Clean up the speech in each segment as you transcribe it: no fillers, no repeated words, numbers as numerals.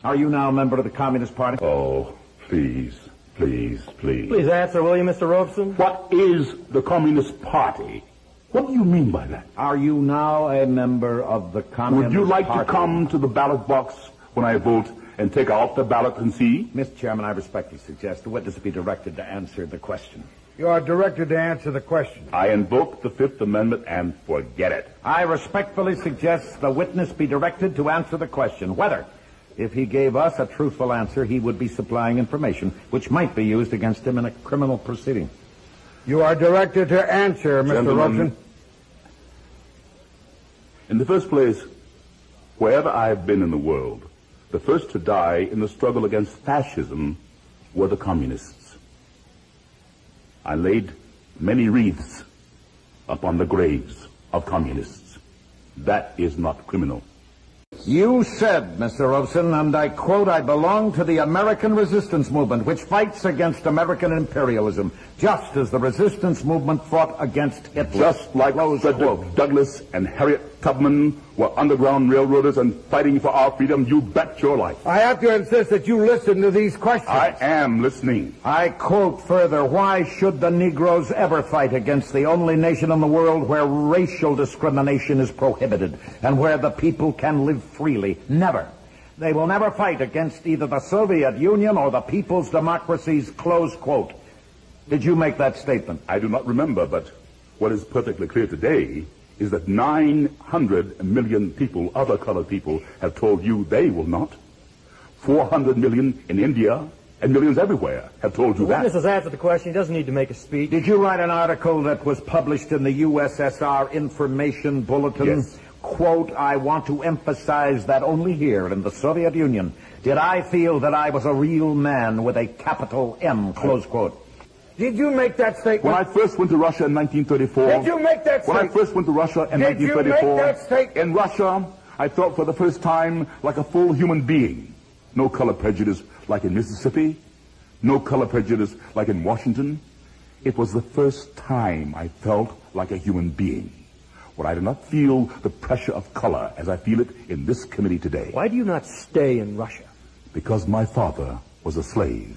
Are you now a member of the Communist Party? Oh, please. Please answer, will you, Mr. Robeson? What is the Communist Party? What do you mean by that? Are you now a member of the Communist Party? Would you like to come to the ballot box when I vote and take out the ballot and see? Mr. Chairman, I respectfully suggest the witness be directed to answer the question. You are directed to answer the question. I invoke the Fifth Amendment and forget it. I respectfully suggest the witness be directed to answer the question whether, if he gave us a truthful answer, he would be supplying information which might be used against him in a criminal proceeding. You are directed to answer, Mr. Robeson. In the first place, wherever I have been in the world, the first to die in the struggle against fascism were the communists. I laid many wreaths upon the graves of communists. That is not criminal. You said, Mr. Robeson, and I quote, I belong to the American resistance movement, which fights against American imperialism, just as the resistance movement fought against Hitler. Just like Frederick Douglass and Harriet Tubman were underground railroaders and fighting for our freedom, you bet your life. I have to insist that you listen to these questions. I am listening. I quote further, why should the Negroes ever fight against the only nation in the world where racial discrimination is prohibited and where the people can live freely? Never. They will never fight against either the Soviet Union or the people's democracies, close quote. Did you make that statement? I do not remember, but what is perfectly clear today is that 900 million people, other colored people, have told you they will not. 400 million in India and millions everywhere have told you that. The witness has answered the question. He doesn't need to make a speech. Did you write an article that was published in the USSR Information Bulletin? Yes. Quote, I want to emphasize that only here in the Soviet Union did I feel that I was a real man with a capital M, close quote. Did you make that statement? When I first went to Russia in 1934... Did you make that statement? When I first went to Russia in 1934... Did you make that statement? In Russia, I felt for the first time like a full human being. No color prejudice like in Mississippi. No color prejudice like in Washington. It was the first time I felt like a human being. Where I did not feel the pressure of color as I feel it in this committee today. Why do you not stay in Russia? Because my father was a slave.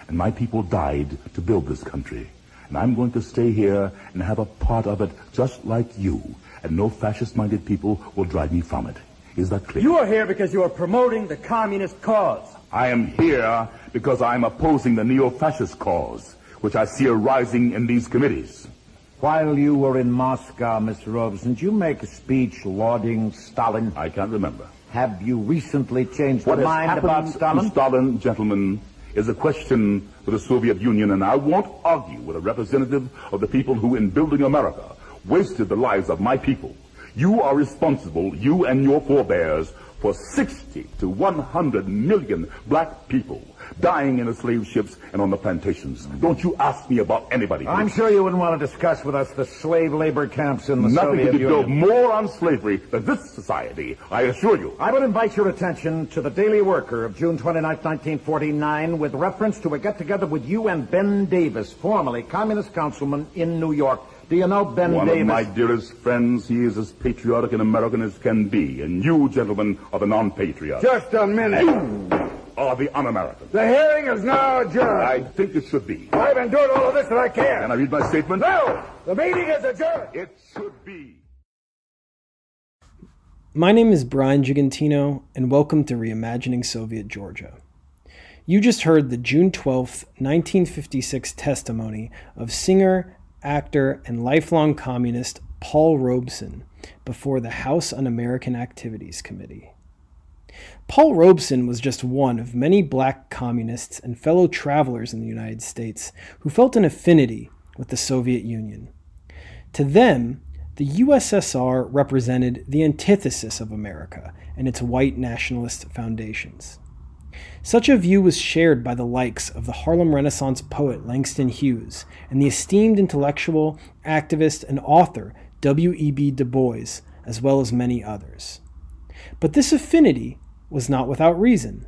And my people died to build this country. And I'm going to stay here and have a part of it just like you. And no fascist-minded people will drive me from it. Is that clear? You are here because you are promoting the communist cause. I am here because I'm opposing the neo-fascist cause, which I see arising in these committees. While you were in Moscow, Mr. Robeson, did you make a speech lauding Stalin? I can't remember. Have you recently changed What your has mind about happened Stalin? to Stalin, gentlemen, is a question for the Soviet Union, and I won't argue with a representative of the people who, in building America, wasted the lives of my people. You are responsible, you and your forebears, for 60 to 100 million black people dying in the slave ships and on the plantations. Don't you ask me about anybody. I'm sure you wouldn't want to discuss with us the slave labor camps in the Soviet Union. Nothing could build more on slavery than this society, I assure you. I would invite your attention to the Daily Worker of June 29, 1949, with reference to a get-together with you and Ben Davis, formerly communist councilman in New York. Do you know Ben Davis? One of my dearest friends. He is as patriotic an American as can be, and you, gentlemen, are the non-patriots. Just a minute. Are the un-American. The hearing is now adjourned. I think it should be. I've endured all of this that I can. Can I read my statement? No! The meeting is adjourned. It should be. My name is Brian Gigantino, and welcome to Reimagining Soviet Georgia. You just heard the June 12th, 1956 testimony of singer, actor, and lifelong communist Paul Robeson before the House Un-American Activities Committee. Paul Robeson was just one of many black communists and fellow travelers in the United States who felt an affinity with the Soviet Union. To them, the USSR represented the antithesis of America and its white nationalist foundations. Such a view was shared by the likes of the Harlem Renaissance poet Langston Hughes and the esteemed intellectual, activist, and author W.E.B. Du Bois, as well as many others. But this affinity was not without reason.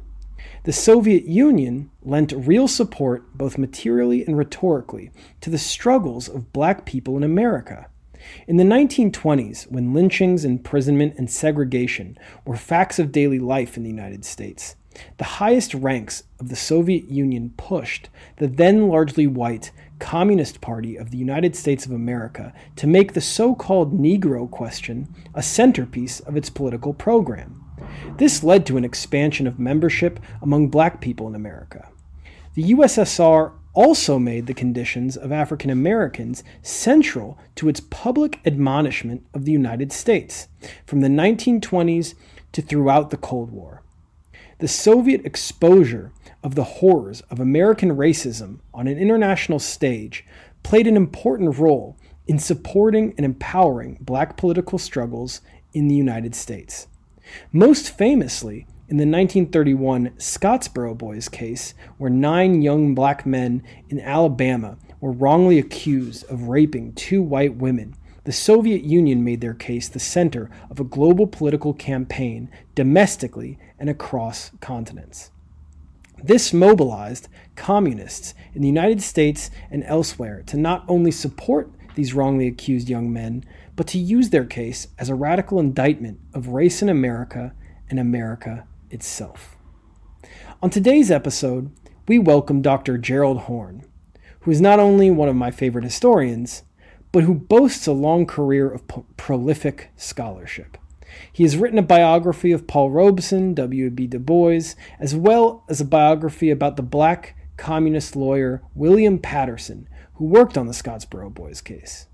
The Soviet Union lent real support, both materially and rhetorically, to the struggles of black people in America. In the 1920s, when lynchings, imprisonment, and segregation were facts of daily life in the United States, the highest ranks of the Soviet Union pushed the then largely white Communist Party of the United States of America to make the so-called Negro question a centerpiece of its political program. This led to an expansion of membership among black people in America. The USSR also made the conditions of African Americans central to its public admonishment of the United States, from the 1920s to throughout the Cold War. The Soviet exposure of the horrors of American racism on an international stage played an important role in supporting and empowering black political struggles in the United States. Most famously, in the 1931 Scottsboro Boys case, where 9 young black men in Alabama were wrongly accused of raping 2 white women, the Soviet Union made their case the center of a global political campaign domestically and across continents. This mobilized communists in the United States and elsewhere to not only support these wrongly accused young men, but to use their case as a radical indictment of race in America and America itself. On today's episode, we welcome Dr. Gerald Horne, who is not only one of my favorite historians, but who boasts a long career of prolific scholarship. He has written a biography of Paul Robeson, W.B. Du Bois, as well as a biography about the black communist lawyer William Patterson, who worked on the Scottsboro Boys case.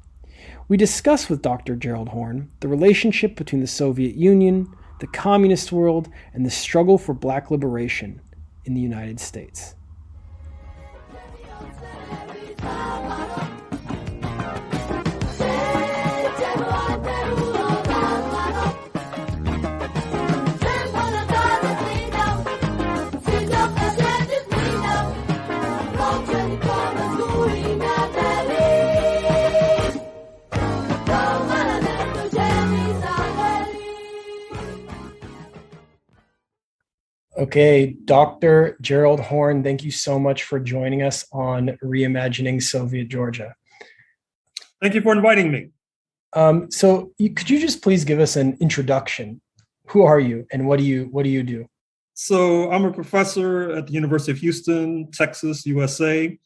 We discuss with Dr. Gerald Horne the relationship between the Soviet Union, the communist world, and the struggle for black liberation in the United States. Okay, Dr. Gerald Horne, thank you so much for joining us on Reimagining Soviet Georgia. Thank you for inviting me. Could you just please give us an introduction? Who are you and what do you do? So I'm a professor at the University of Houston, Texas, USA.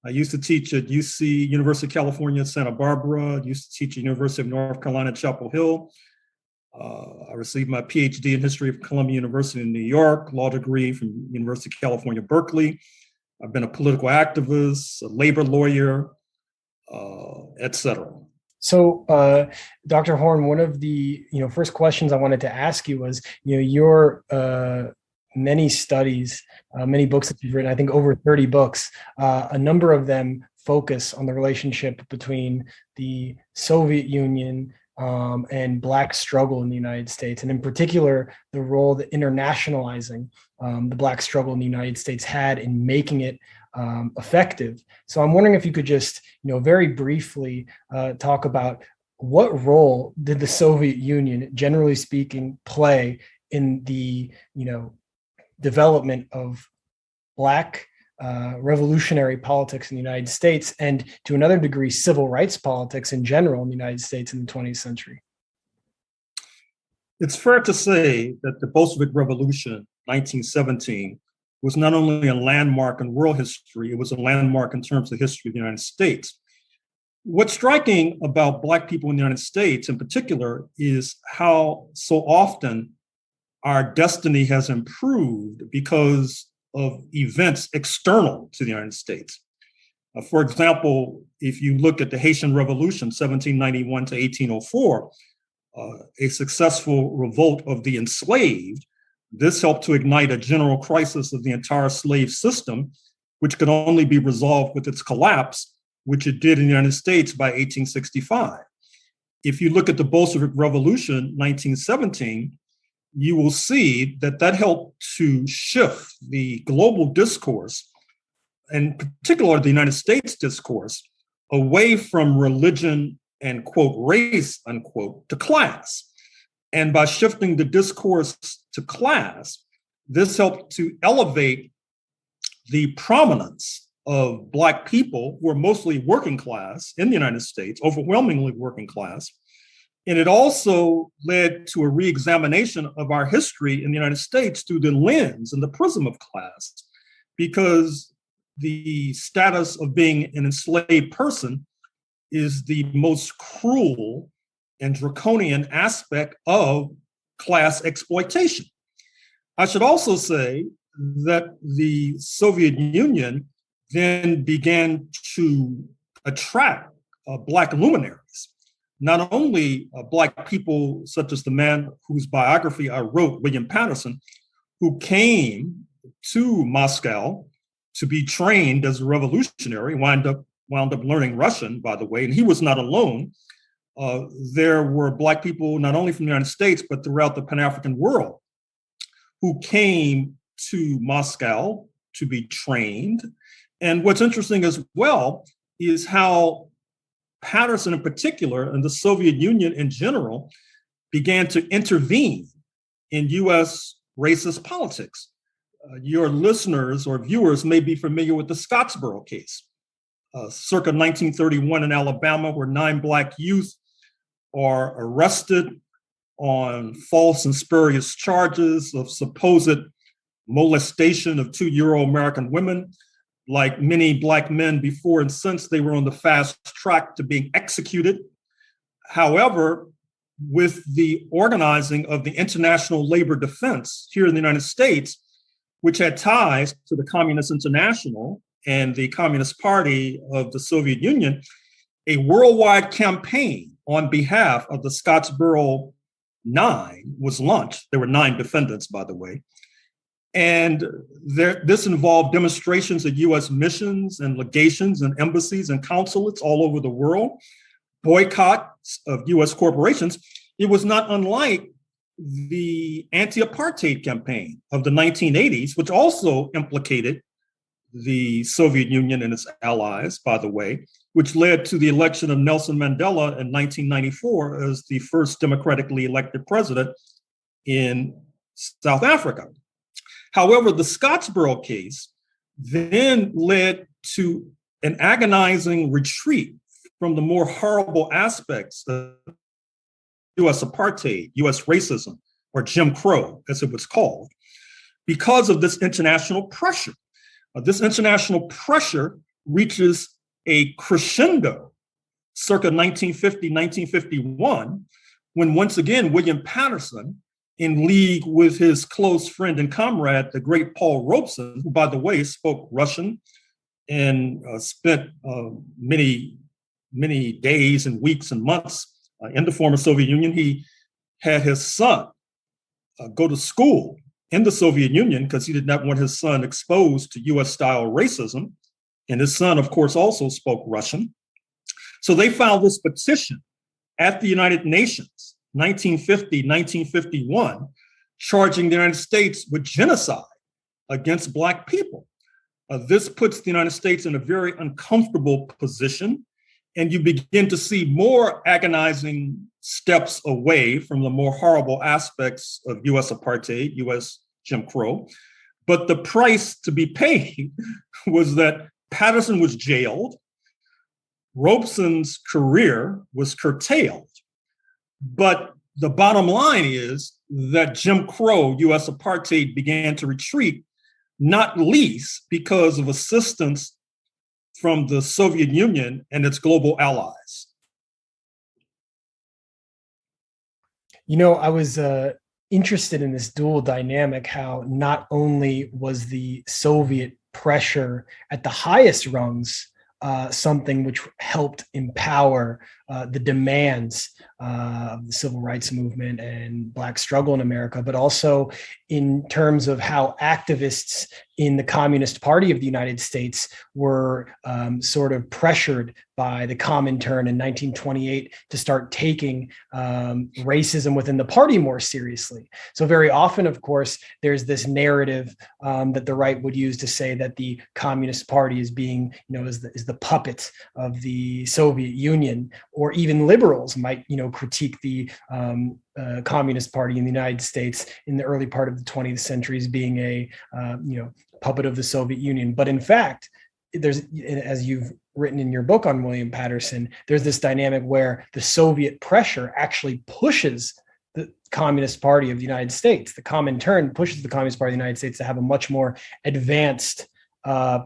I used to teach at UC, University of California, Santa Barbara. I used to teach at University of North Carolina, Chapel Hill. I received my Ph.D. in history from Columbia University in New York, law degree from University of California, Berkeley. I've been a political activist, a labor lawyer, etc. So, Dr. Horne, one of the first questions I wanted to ask you was, your many studies, many books that you've written, I think over 30 books, a number of them focus on the relationship between the Soviet Union and Black struggle in the United States, and in particular, the role that internationalizing the Black struggle in the United States had in making it effective. So I'm wondering if you could just, very briefly talk about what role did the Soviet Union, generally speaking, play in the, development of Black revolutionary politics in the United States, and to another degree, civil rights politics in general in the United States in the 20th century? It's fair to say that the Bolshevik Revolution, 1917, was not only a landmark in world history, it was a landmark in terms of history of the United States. What's striking about Black people in the United States in particular is how so often our destiny has improved because of events external to the United States. For example, if you look at the Haitian Revolution, 1791 to 1804, a successful revolt of the enslaved, this helped to ignite a general crisis of the entire slave system, which could only be resolved with its collapse, which it did in the United States by 1865. If you look at the Bolshevik Revolution, 1917, you will see that helped to shift the global discourse, and particularly the United States discourse, away from religion and, quote, race, unquote, to class. And by shifting the discourse to class, this helped to elevate the prominence of Black people, who are mostly working class in the United States, overwhelmingly working class, And it also led to a re-examination of our history in the United States through the lens and the prism of class, because the status of being an enslaved person is the most cruel and draconian aspect of class exploitation. I should also say that the Soviet Union then began to attract Black luminaries, not only Black people such as the man whose biography I wrote, William Patterson, who came to Moscow to be trained as a revolutionary, wound up learning Russian, by the way, and he was not alone. There were Black people, not only from the United States, but throughout the Pan-African world, who came to Moscow to be trained. And what's interesting as well is how Patterson in particular, and the Soviet Union in general, began to intervene in US racist politics. Your listeners or viewers may be familiar with the Scottsboro case, circa 1931 in Alabama, where 9 Black youth are arrested on false and spurious charges of supposed molestation of 2 Euro-American women. Like many Black men before and since, they were on the fast track to being executed. However, with the organizing of the International Labor Defense here in the United States, which had ties to the Communist International and the Communist Party of the Soviet Union, a worldwide campaign on behalf of the Scottsboro 9 was launched. There were 9 defendants, by the way. And this involved demonstrations at US missions and legations and embassies and consulates all over the world, boycotts of US corporations. It was not unlike the anti-apartheid campaign of the 1980s, which also implicated the Soviet Union and its allies, by the way, which led to the election of Nelson Mandela in 1994 as the first democratically elected president in South Africa. However, the Scottsboro case then led to an agonizing retreat from the more horrible aspects of US apartheid, US racism, or Jim Crow, as it was called, because of this international pressure. This international pressure reaches a crescendo circa 1950, 1951, when once again, William Patterson, in league with his close friend and comrade, the great Paul Robeson, who, by the way, spoke Russian and spent many days and weeks and months in the former Soviet Union. He had his son go to school in the Soviet Union because he did not want his son exposed to US-style racism. And his son, of course, also spoke Russian. So they filed this petition at the United Nations, 1950, 1951, charging the United States with genocide against Black people. This puts the United States in a very uncomfortable position, and you begin to see more agonizing steps away from the more horrible aspects of US apartheid, US Jim Crow. But the price to be paid was that Patterson was jailed, Robeson's career was curtailed. But the bottom line is that Jim Crow, US apartheid, began to retreat, not least because of assistance from the Soviet Union and its global allies. You know, I was interested in this dual dynamic, how not only was the Soviet pressure at the highest rungs something which helped empower the demands of the civil rights movement and Black struggle in America, but also in terms of how activists in the Communist Party of the United States were sort of pressured by the Comintern in 1928 to start taking racism within the party more seriously. So very often, of course, there's this narrative that the right would use to say that the Communist Party is being, is the puppet of the Soviet Union, or even liberals might, critique the Communist Party in the United States in the early part of the 20th century as being a, puppet of the Soviet Union. But in fact, there's, as you've written in your book on William Patterson, there's this dynamic where the Soviet pressure actually pushes the Communist Party of the United States. The Comintern pushes the Communist Party of the United States to have a much more advanced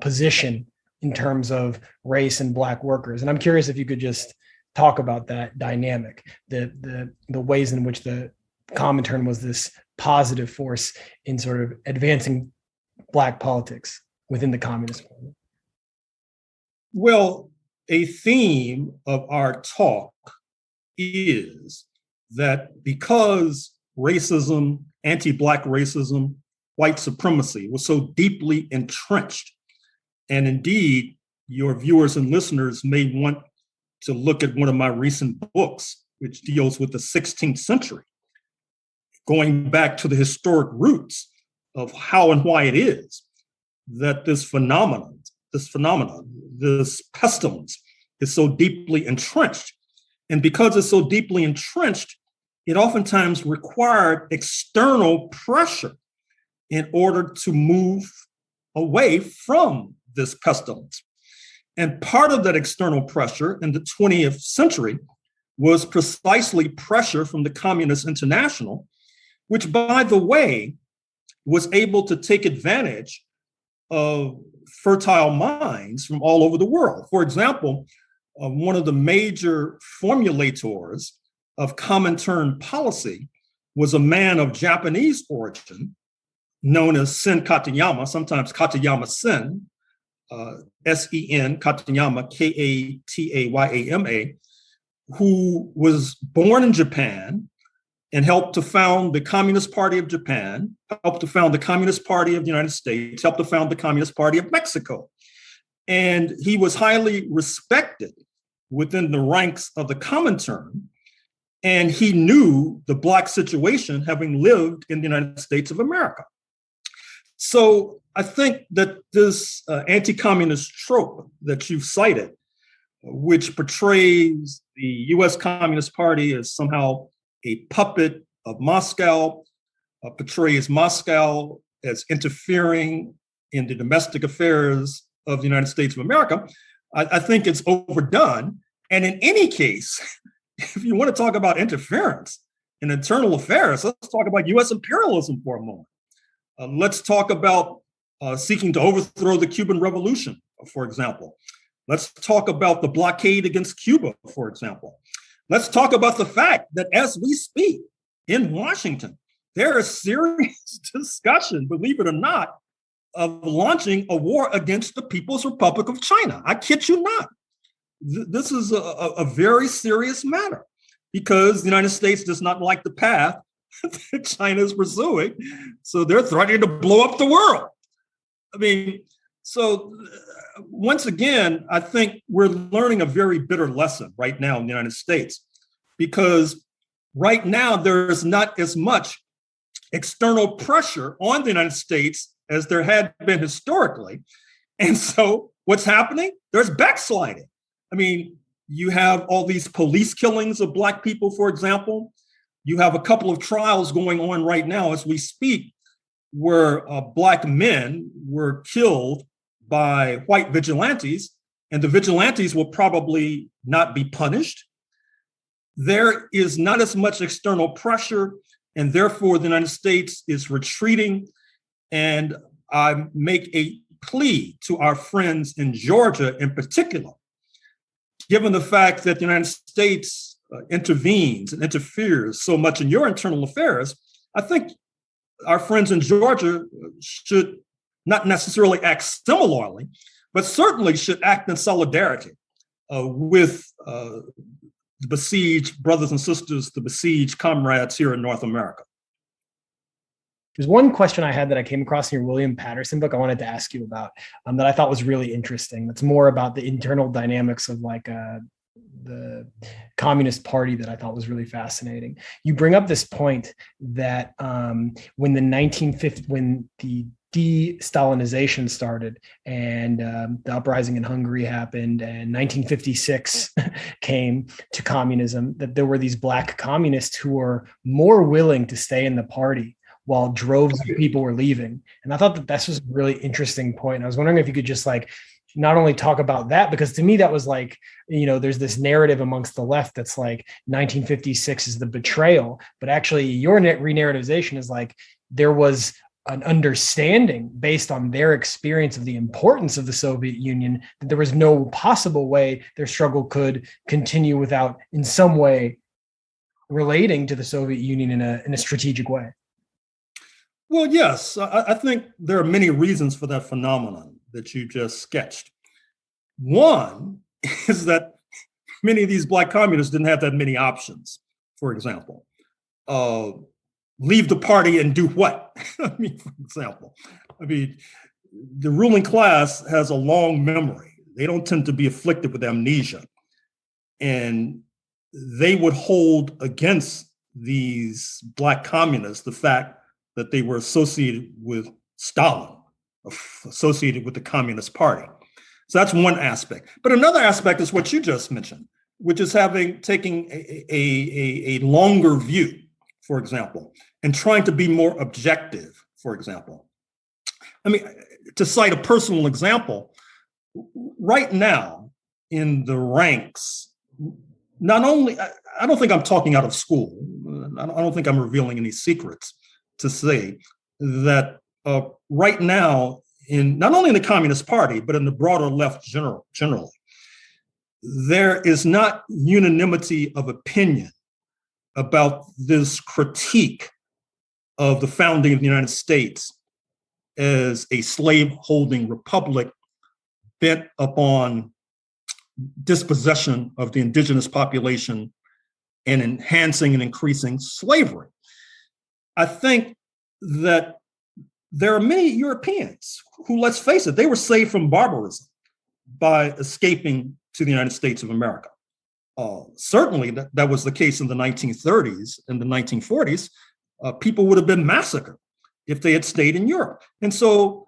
position in terms of race and Black workers. And I'm curious if you could just talk about that dynamic, the ways in which the Comintern was this positive force in sort of advancing Black politics within the Communist Party. Well, a theme of our talk is that because racism, anti-Black racism, white supremacy was so deeply entrenched, and indeed, your viewers and listeners may want to look at one of my recent books, which deals with the 16th century, going back to the historic roots of how and why it is that this phenomenon, this pestilence is so deeply entrenched. And because it's so deeply entrenched, it oftentimes required external pressure in order to move away from this pestilence. And part of that external pressure in the 20th century was precisely pressure from the Communist International, which, by the way, was able to take advantage of fertile minds from all over the world. For example, one of the major formulators of Comintern policy was a man of Japanese origin known as Sen Katayama, sometimes Katayama Sen, S-E-N, Katayama, K-A-T-A-Y-A-M-A, who was born in Japan and helped to found the Communist Party of Japan, helped to found the Communist Party of the United States, helped to found the Communist Party of Mexico. And he was highly respected within the ranks of the Comintern, and he knew the Black situation, having lived in the United States of America. So I think that this anti-communist trope that you've cited, which portrays the US Communist Party as somehow a puppet of Moscow, portrays Moscow as interfering in the domestic affairs of the United States of America, I think it's overdone. And in any case, if you want to talk about interference in internal affairs, let's talk about US imperialism for a moment. Let's talk about seeking to overthrow the Cuban Revolution, for example. Let's talk about the blockade against Cuba, for example. Let's talk about the fact that as we speak in Washington, there is serious discussion, believe it or not, of launching a war against the People's Republic of China. I kid you not. This is a very serious matter because the United States does not like the path that China is pursuing. So they're threatening to blow up the world. I mean, so once again, I think we're learning a very bitter lesson right now in the United States, because right now there is not as much external pressure on the United States as there had been historically. And so what's happening? There's backsliding. I mean, you have all these police killings of Black people, for example. You have a couple of trials going on right now as we speak, where Black men were killed by white vigilantes, and the vigilantes will probably not be punished. There is not as much external pressure, and therefore the United States is retreating. And I make a plea to our friends in Georgia in particular, given the fact that the United States intervenes and interferes so much in your internal affairs. I think our friends in Georgia should not necessarily act similarly, but certainly should act in solidarity with the besieged brothers and sisters, the besieged comrades here in North America. There's one question I had that I came across in your William Patterson book I wanted to ask you about that I thought was really interesting. That's more about the internal dynamics of like the Communist Party that I thought was really fascinating. You bring up this point that when the de-Stalinization started and the uprising in Hungary happened and 1956 came to communism, that there were these Black communists who were more willing to stay in the party while droves of people were leaving. And I thought that this was a really interesting point. And I was wondering if you could just like not only talk about that, because to me that was like, there's this narrative amongst the left that's like 1956 is the betrayal, but actually your re-narrativization is like there was an understanding based on their experience of the importance of the Soviet Union that there was no possible way their struggle could continue without in some way relating to the Soviet Union in a strategic way. Well, yes, I think there are many reasons for that phenomenon that you just sketched. One is that many of these Black communists didn't have that many options. For example, leave the party and do what? For example, the ruling class has a long memory. They don't tend to be afflicted with amnesia. And they would hold against these Black communists the fact that they were associated with Stalin, associated with the Communist Party. So that's one aspect. But another aspect is what you just mentioned, which is taking a longer view, for example, and trying to be more objective, for example. To cite a personal example, right now in the ranks, not only, I don't think I'm talking out of school, I don't think I'm revealing any secrets to say that right now, not only in the Communist Party, but in the broader left generally, there is not unanimity of opinion about this critique of the founding of the United States as a slave-holding republic bent upon dispossession of the indigenous population and enhancing and increasing slavery. I think that there are many Europeans who, let's face it, they were saved from barbarism by escaping to the United States of America. Certainly that was the case in the 1930s and the 1940s. People would have been massacred if they had stayed in Europe. And so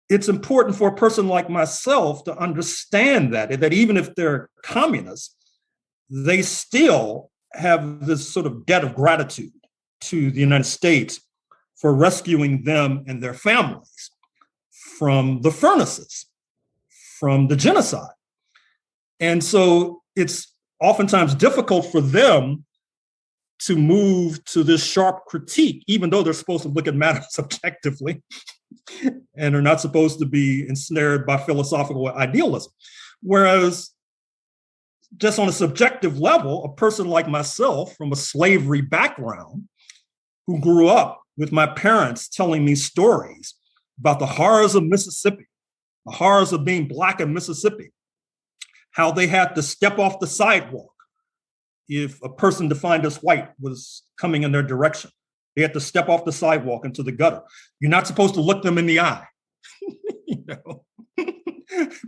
it's important for a person like myself to understand that even if they're communists, they still have this sort of debt of gratitude to the United States for rescuing them and their families from the furnaces, from the genocide. And so it's oftentimes difficult for them to move to this sharp critique, even though they're supposed to look at matters objectively and are not supposed to be ensnared by philosophical idealism. Whereas just on a subjective level, a person like myself from a slavery background who grew up with my parents telling me stories about the horrors of Mississippi, the horrors of being Black in Mississippi, how they had to step off the sidewalk if a person defined as white was coming in their direction. They had to step off the sidewalk into the gutter. You're not supposed to look them in the eye,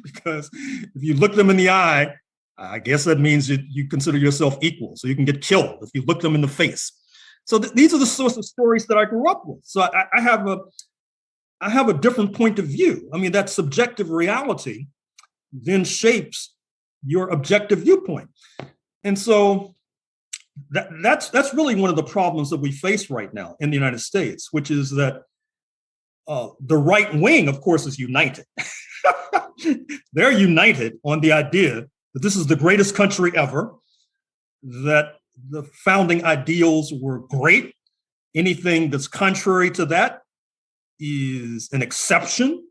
because if you look them in the eye, I guess that means you consider yourself equal, so you can get killed if you look them in the face. So these are the sorts of stories that I grew up with. So I have a different point of view. That subjective reality then shapes your objective viewpoint. And so that's really one of the problems that we face right now in the United States, which is that the right wing, of course, is united. They're united on the idea that this is the greatest country ever, that the founding ideals were great. Anything that's contrary to that is an exception,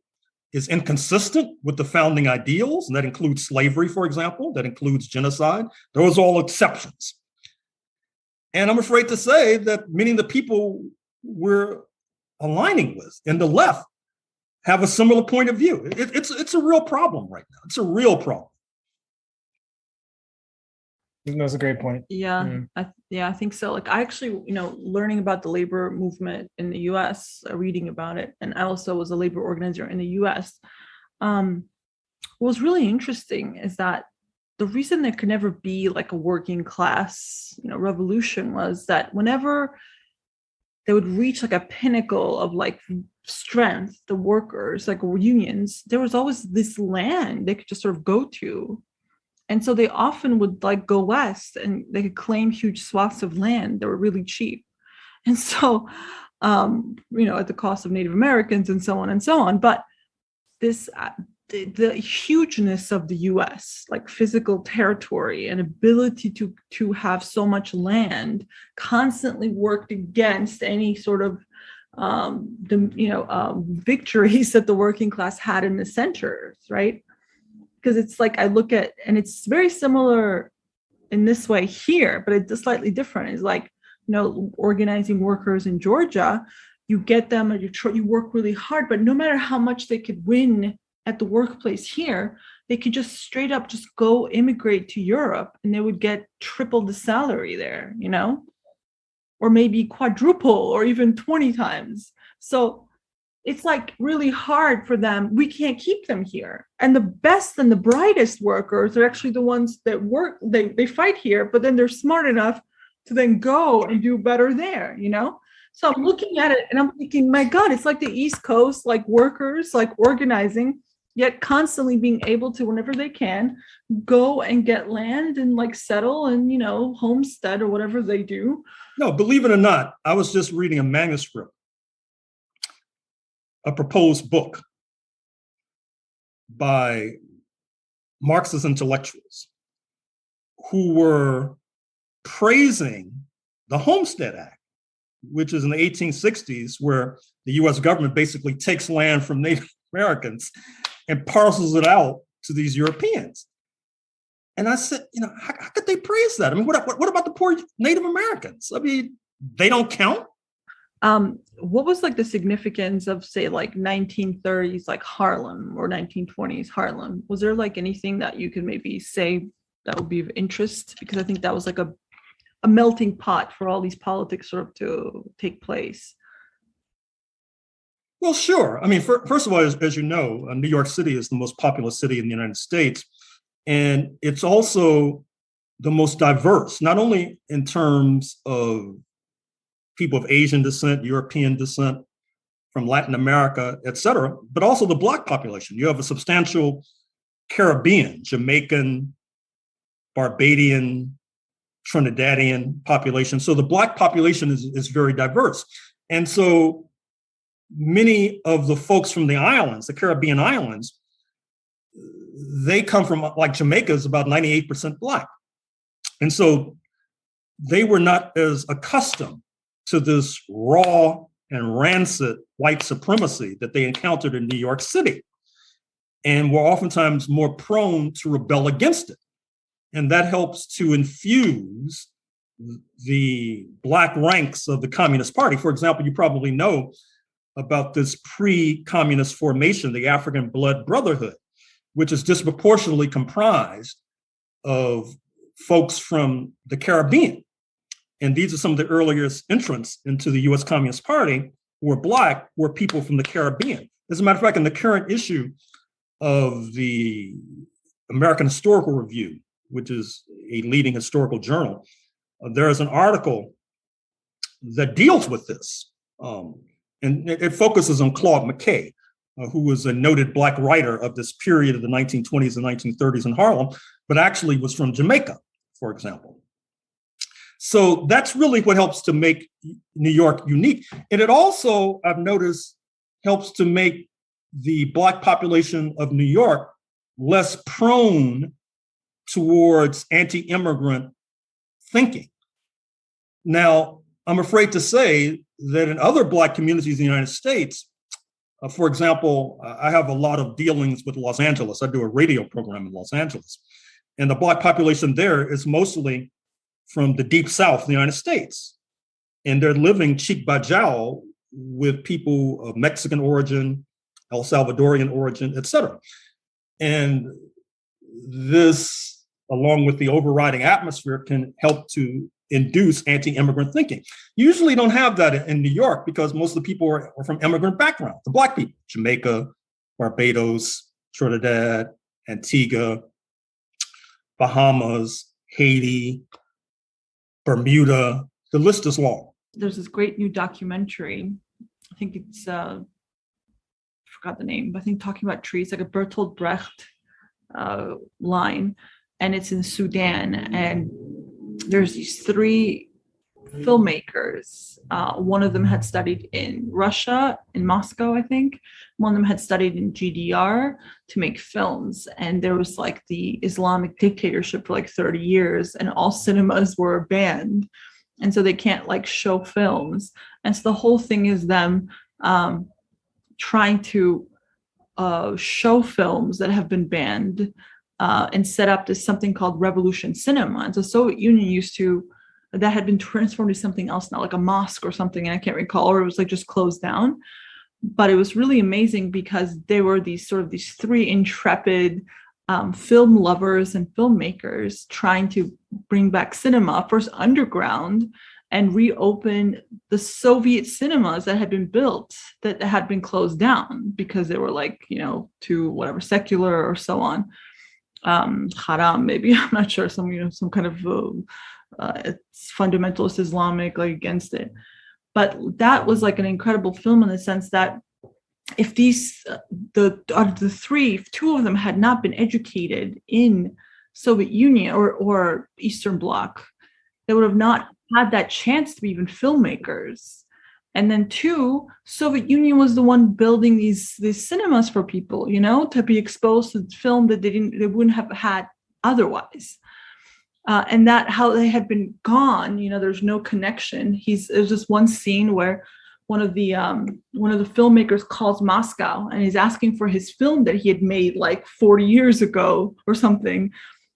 is inconsistent with the founding ideals. And that includes slavery, for example, that includes genocide. Those are all exceptions. And I'm afraid to say that many of the people we're aligning with in the left have a similar point of view. It's a real problem right now. It's a real problem. That's a great point. Yeah, I think so. Like I actually, learning about the labor movement in the U.S., reading about it, and I also was a labor organizer in the U.S. What was really interesting is that the reason there could never be like a working class, revolution was that whenever they would reach like a pinnacle of like strength, the workers, like unions, there was always this land they could just sort of go to. And so they often would like go west and they could claim huge swaths of land that were really cheap. And so, at the cost of Native Americans and so on and so on. But this the hugeness of the US, like physical territory and ability to have so much land, constantly worked against any sort of victories that the working class had in the centers, right? Because it's like I look at, and it's very similar in this way here, but it's slightly different. It's like, organizing workers in Georgia, you get them and you work really hard, but no matter how much they could win at the workplace here, they could just straight up just go immigrate to Europe and they would get triple the salary there, or maybe quadruple or even 20 times. So it's like really hard for them. We can't keep them here. And the best and the brightest workers are actually the ones that work, they fight here, but then they're smart enough to then go and do better there, So I'm looking at it and I'm thinking, my God, it's like the East Coast, like workers, like organizing, yet constantly being able to, whenever they can, go and get land and like settle and, homestead or whatever they do. No, believe it or not, I was just reading a manuscript, a proposed book by Marxist intellectuals who were praising the Homestead Act, which is in the 1860s, where the US government basically takes land from Native Americans and parcels it out to these Europeans. And I said, how could they praise that? I mean, what about the poor Native Americans? I mean, they don't count. What was like the significance of, say, like 1930s, like Harlem, or 1920s Harlem? Was there like anything that you could maybe say that would be of interest? Because I think that was like a melting pot for all these politics sort of to take place. Well, sure. I mean, first of all, as you know, New York City is the most populous city in the United States. And it's also the most diverse, not only in terms of people of Asian descent, European descent, from Latin America, et cetera, but also the Black population. You have a substantial Caribbean, Jamaican, Barbadian, Trinidadian population. So the Black population is very diverse. And so many of the folks from the islands, the Caribbean islands, they come from, like Jamaica is about 98% Black. And so they were not as accustomed to this raw and rancid white supremacy that they encountered in New York City, and were oftentimes more prone to rebel against it. And that helps to infuse the Black ranks of the Communist Party. For example, you probably know about this pre-communist formation, the African Blood Brotherhood, which is disproportionately comprised of folks from the Caribbean. And these are some of the earliest entrants into the US Communist Party who were Black, were people from the Caribbean. As a matter of fact, in the current issue of the American Historical Review, which is a leading historical journal, there is an article that deals with this. And it focuses on Claude McKay, who was a noted Black writer of this period of the 1920s and 1930s in Harlem, but actually was from Jamaica, for example. So that's really what helps to make New York unique. And it also, I've noticed, helps to make the Black population of New York less prone towards anti-immigrant thinking. Now, I'm afraid to say that in other Black communities in the United States, for example, I have a lot of dealings with Los Angeles. I do a radio program in Los Angeles. And the Black population there is mostly from the deep South of the United States. And they're living cheek by jowl with people of Mexican origin, El Salvadorian origin, et cetera. And this, along with the overriding atmosphere, can help to induce anti-immigrant thinking. You usually don't have that in New York because most of the people are from immigrant backgrounds, the Black people, Jamaica, Barbados, Trinidad, Antigua, Bahamas, Haiti, Bermuda, the list is long. There's this great new documentary. I think it's, I forgot the name, but I think talking about trees, like a Bertolt Brecht line, and it's in Sudan. And there's these three filmmakers. One of them had studied in Russia, in Moscow, I think. One of them had studied in GDR to make films. And there was like the Islamic dictatorship for like 30 years, and all cinemas were banned. And so they can't like show films. And so the whole thing is them trying to show films that have been banned and set up this something called Revolution Cinema. And the Soviet Union used to, that had been transformed to something else now, like a mosque or something, and I can't recall, or it was like just closed down. But it was really amazing because they were these three intrepid film lovers and filmmakers trying to bring back cinema, first underground, and reopen the Soviet cinemas that had been built that had been closed down because they were like, too whatever, secular or so on. Haram, maybe, I'm not sure, some kind of it's fundamentalist Islamic, like against it. But that was like an incredible film in the sense that if out of the three, if two of them had not been educated in Soviet Union or Eastern Bloc, they would have not had that chance to be even filmmakers. And then two, Soviet Union was the one building these cinemas for people, to be exposed to film that they wouldn't have had otherwise. And that how they had been gone, there's no connection. There's just one scene where one of the filmmakers calls Moscow and he's asking for his film that he had made like 40 years ago or something,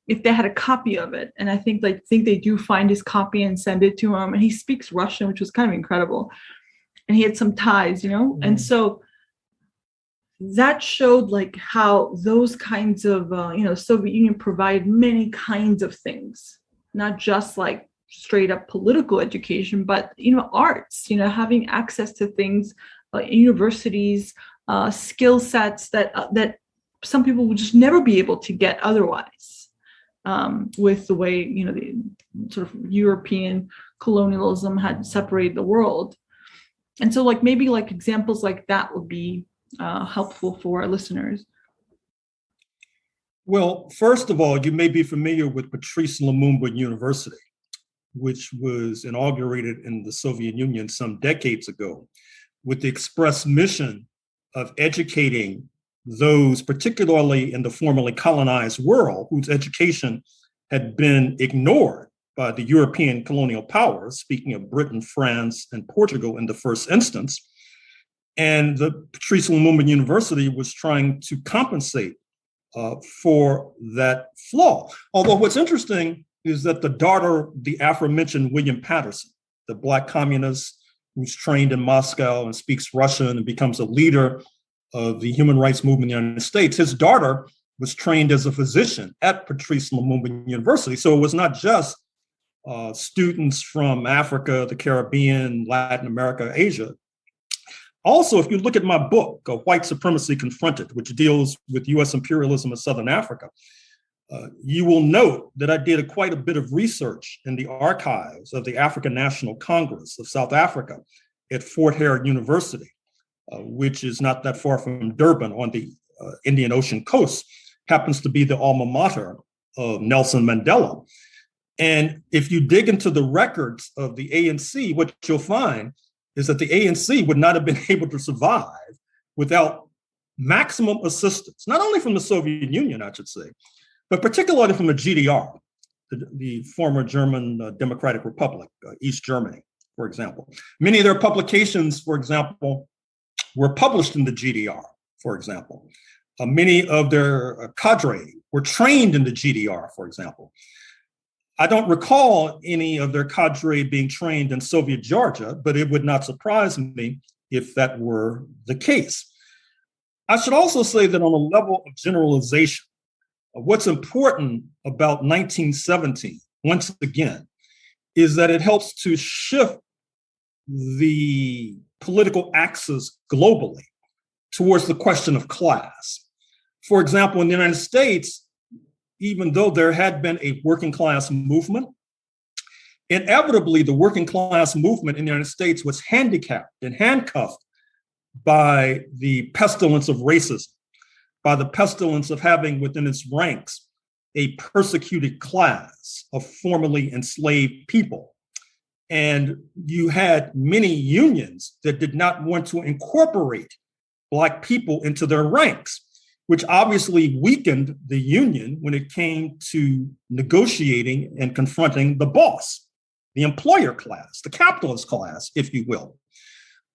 if they had a copy of it. And I think they do find his copy and send it to him. And he speaks Russian, which was kind of incredible. And he had some ties, and so that showed like how those kinds of, Soviet Union provided many kinds of things, not just like straight up political education, but, arts, having access to things, universities, skill sets that some people would just never be able to get otherwise, with the way, the sort of European colonialism had separated the world. And so like maybe like examples like that would be helpful for our listeners. Well, first of all, you may be familiar with Patrice Lumumba University, which was inaugurated in the Soviet Union some decades ago with the express mission of educating those, particularly in the formerly colonized world, whose education had been ignored by the European colonial powers, speaking of Britain, France, and Portugal in the first instance. And the Patrice Lumumba University was trying to compensate for that flaw. Although what's interesting is that the daughter, the aforementioned William Patterson, the Black communist who's trained in Moscow and speaks Russian and becomes a leader of the human rights movement in the United States, his daughter was trained as a physician at Patrice Lumumba University. So it was not just students from Africa, the Caribbean, Latin America, Asia. Also, if you look at my book, White Supremacy Confronted, which deals with US imperialism in Southern Africa, you will note that I did quite a bit of research in the archives of the African National Congress of South Africa at Fort Hare University, which is not that far from Durban on the Indian Ocean coast, happens to be the alma mater of Nelson Mandela. And if you dig into the records of the ANC, what you'll find is that the ANC would not have been able to survive without maximum assistance, not only from the Soviet Union, I should say, but particularly from the GDR, the former German Democratic Republic, East Germany, for example. Many of their publications, for example, were published in the GDR, for example. Many of their cadre were trained in the GDR, for example. I don't recall any of their cadre being trained in Soviet Georgia, but it would not surprise me if that were the case. I should also say that on a level of generalization, what's important about 1917, once again, is that it helps to shift the political axis globally towards the question of class. For example, in the United States, even though there had been a working class movement, inevitably the working class movement in the United States was handicapped and handcuffed by the pestilence of racism, by the pestilence of having within its ranks a persecuted class of formerly enslaved people. And you had many unions that did not want to incorporate Black people into their ranks, which obviously weakened the union when it came to negotiating and confronting the boss, the employer class, the capitalist class, if you will.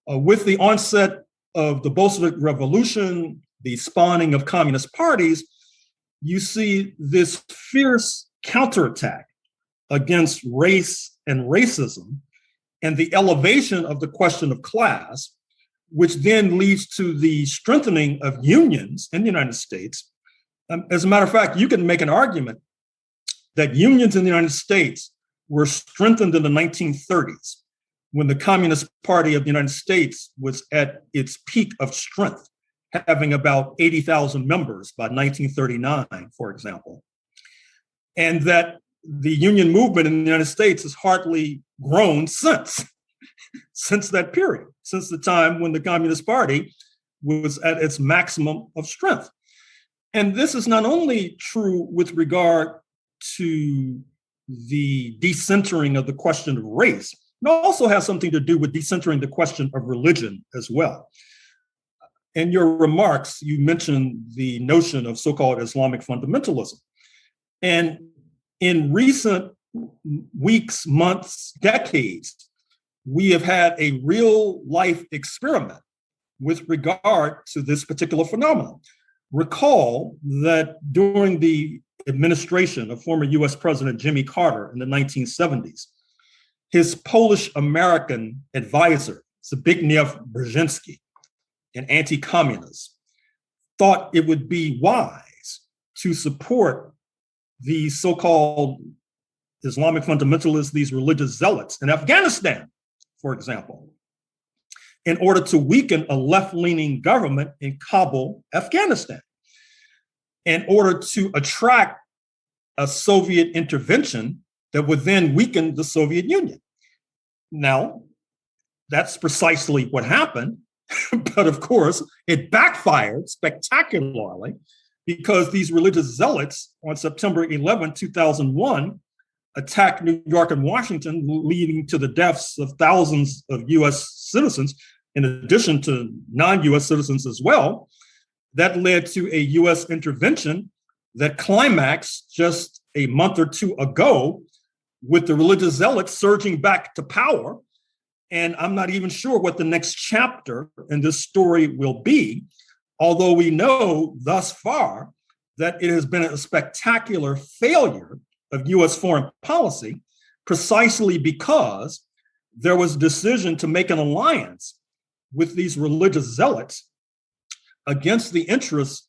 With the onset of the Bolshevik Revolution, the spawning of communist parties, you see this fierce counterattack against race and racism and the elevation of the question of class, which then leads to the strengthening of unions in the United States. As a matter of fact, you can make an argument that unions in the United States were strengthened in the 1930s when the Communist Party of the United States was at its peak of strength, having about 80,000 members by 1939, for example. And that the union movement in the United States has hardly grown since that period, since the time when the Communist Party was at its maximum of strength. And this is not only true with regard to the decentering of the question of race, it also has something to do with decentering the question of religion as well. In your remarks, you mentioned the notion of so-called Islamic fundamentalism. And in recent weeks, months, decades, we have had a real life experiment with regard to this particular phenomenon. Recall that during the administration of former US President Jimmy Carter in the 1970s, his Polish-American advisor, Zbigniew Brzezinski, an anti-communist, thought it would be wise to support these so-called Islamic fundamentalists, these religious zealots in Afghanistan, for example, in order to weaken a left-leaning government in Kabul, Afghanistan, in order to attract a Soviet intervention that would then weaken the Soviet Union. Now, that's precisely what happened, but of course, it backfired spectacularly because these religious zealots on September 11, 2001, attacked New York and Washington, leading to the deaths of thousands of US citizens, in addition to non-US citizens as well. That led to a US intervention that climaxed just a month or two ago with the religious zealots surging back to power. And I'm not even sure what the next chapter in this story will be, although we know thus far that it has been a spectacular failure of US foreign policy, precisely because there was a decision to make an alliance with these religious zealots against the interests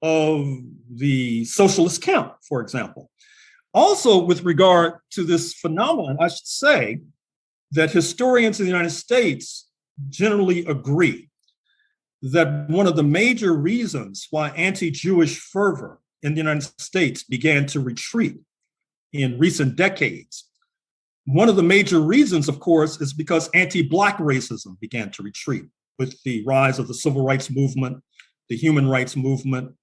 of the socialist camp, for example. Also, with regard to this phenomenon, I should say that historians in the United States generally agree that one of the major reasons why anti-Jewish fervor in the United States began to retreat in recent decades, one of the major reasons, of course, is because anti-Black racism began to retreat with the rise of the civil rights movement, the human rights movement,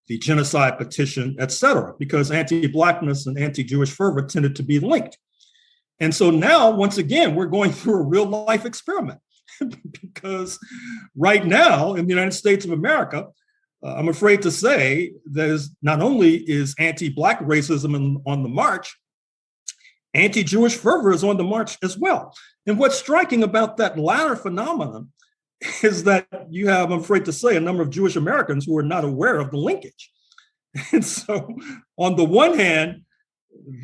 the genocide petition, et cetera, because anti-Blackness and anti-Jewish fervor tended to be linked. And so now, once again, we're going through a real life experiment because right now in the United States of America, I'm afraid to say that not only is anti-Black racism on the march, anti-Jewish fervor is on the march as well. And what's striking about that latter phenomenon is that you have, I'm afraid to say, a number of Jewish Americans who are not aware of the linkage. And so on the one hand,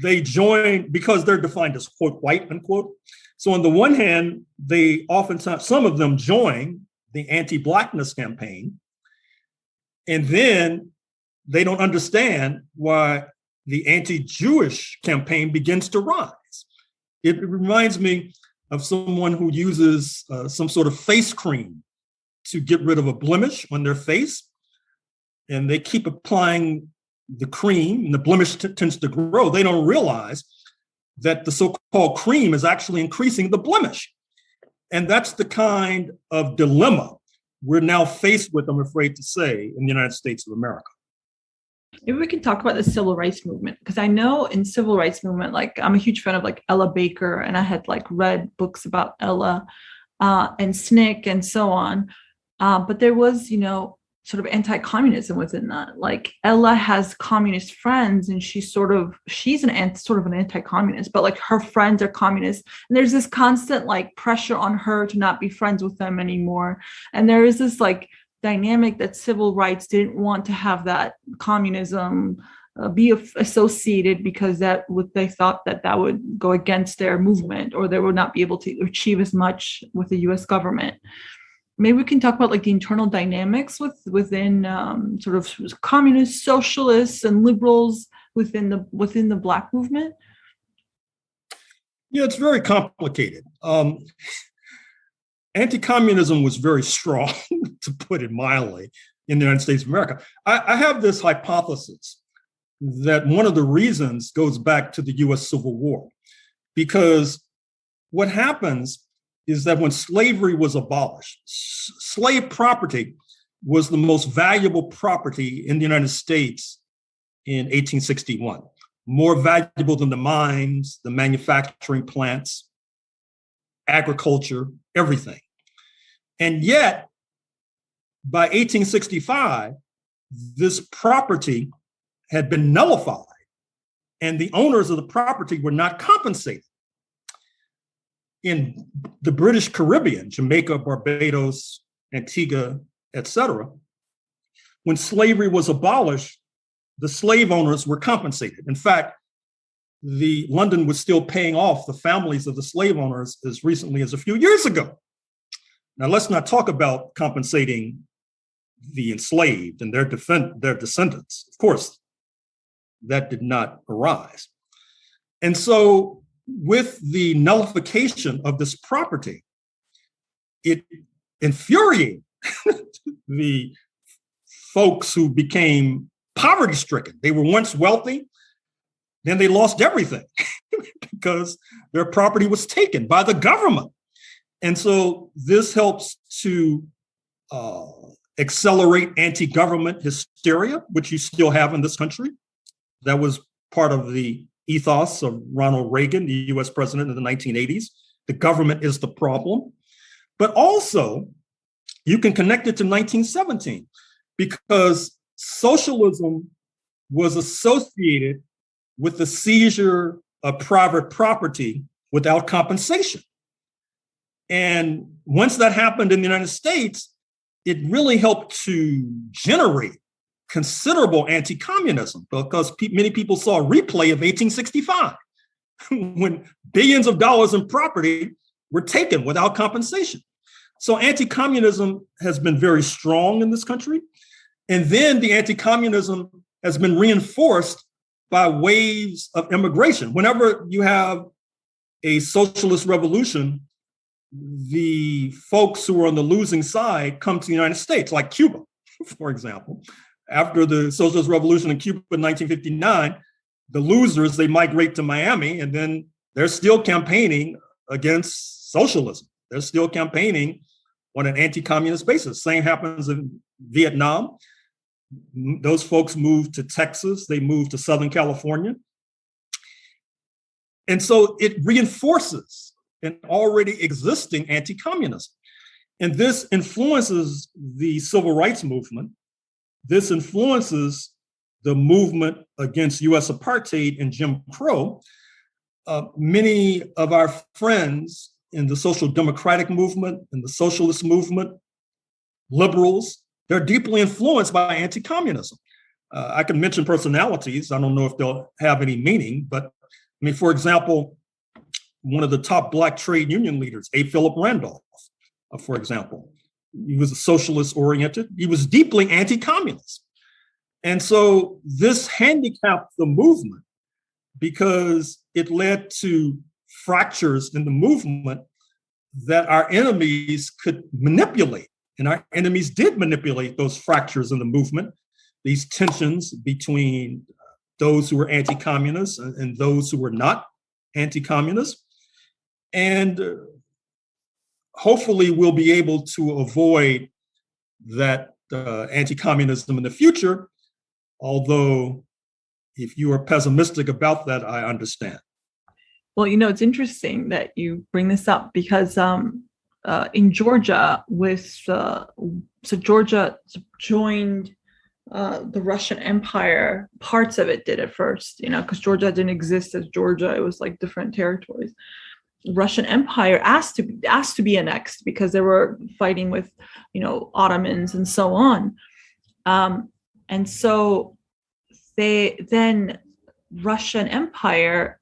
they join because they're defined as, quote, white, unquote. So on the one hand, they oftentimes, some of them join the anti-Blackness campaign, and then they don't understand why the anti-Jewish campaign begins to rise. It reminds me of someone who uses some sort of face cream to get rid of a blemish on their face, and they keep applying the cream, and the blemish tends to grow. They don't realize that the so-called cream is actually increasing the blemish. And that's the kind of dilemma we're now faced with, I'm afraid to say, in the United States of America. Maybe we can talk about the civil rights movement, because I know in civil rights movement, like I'm a huge fan of like Ella Baker, and I had like read books about Ella and SNCC and so on. But there was, sort of anti-communism within that. Like Ella has communist friends, and she's sort of an anti-communist, but like her friends are communists, and there's this constant like pressure on her to not be friends with them anymore. And there is this like dynamic that civil rights didn't want to have that communism be associated, because they thought that would go against their movement, or they would not be able to achieve as much with the U.S. government. Maybe we can talk about like the internal dynamics within sort of communists, socialists, and liberals within the Black movement. Yeah, it's very complicated. Anti-communism was very strong, to put it mildly, in the United States of America. I have this hypothesis that one of the reasons goes back to the U.S. Civil War, because what happens is that when slavery was abolished, slave property was the most valuable property in the United States in 1861, more valuable than the mines, the manufacturing plants, agriculture, everything. And yet, by 1865, this property had been nullified, and the owners of the property were not compensated. In the British Caribbean, Jamaica, Barbados, Antigua, etc., when slavery was abolished, the slave owners were compensated. In fact, London was still paying off the families of the slave owners as recently as a few years ago. Now, let's not talk about compensating the enslaved and their descendants. Of course, that did not arise. And so, with the nullification of this property, it infuriated the folks who became poverty-stricken. They were once wealthy, then they lost everything because their property was taken by the government. And so this helps to accelerate anti-government hysteria, which you still have in this country. That was part of the ethos of Ronald Reagan, the US president in the 1980s. The government is the problem. But also, you can connect it to 1917, because socialism was associated with the seizure of private property without compensation. And once that happened in the United States, it really helped to generate considerable anti-communism, because many people saw a replay of 1865 when billions of dollars in property were taken without compensation. So anti-communism has been very strong in this country. And then the anti-communism has been reinforced by waves of immigration. Whenever you have a socialist revolution, the folks who are on the losing side come to the United States, like Cuba, for example. After the socialist revolution in Cuba in 1959, the losers, they migrate to Miami, and then they're still campaigning against socialism. They're still campaigning on an anti-communist basis. Same happens in Vietnam. Those folks moved to Texas. They moved to Southern California. And so it reinforces an already existing anti-communism. And this influences the civil rights movement. This influences the movement against US apartheid and Jim Crow. Many of our friends in the social democratic movement, in the socialist movement, liberals, they're deeply influenced by anti-communism. I can mention personalities. I don't know if they'll have any meaning, but I mean, for example, one of the top Black trade union leaders, A. Philip Randolph, for example, he was a socialist oriented. He was deeply anti-communist. And so this handicapped the movement because it led to fractures in the movement that our enemies could manipulate. And our enemies did manipulate those fractures in the movement, these tensions between those who were anti-communist and those who were not anti-communist. And hopefully we'll be able to avoid that anti-communism in the future Although, if you are pessimistic about that, I understand. Well, it's interesting that you bring this up because in Georgia, Georgia joined the Russian Empire. Parts of it did at first, because Georgia didn't exist as Georgia; it was like different territories. Russian Empire asked to be annexed because they were fighting with, Ottomans and so on, and so then Russian Empire,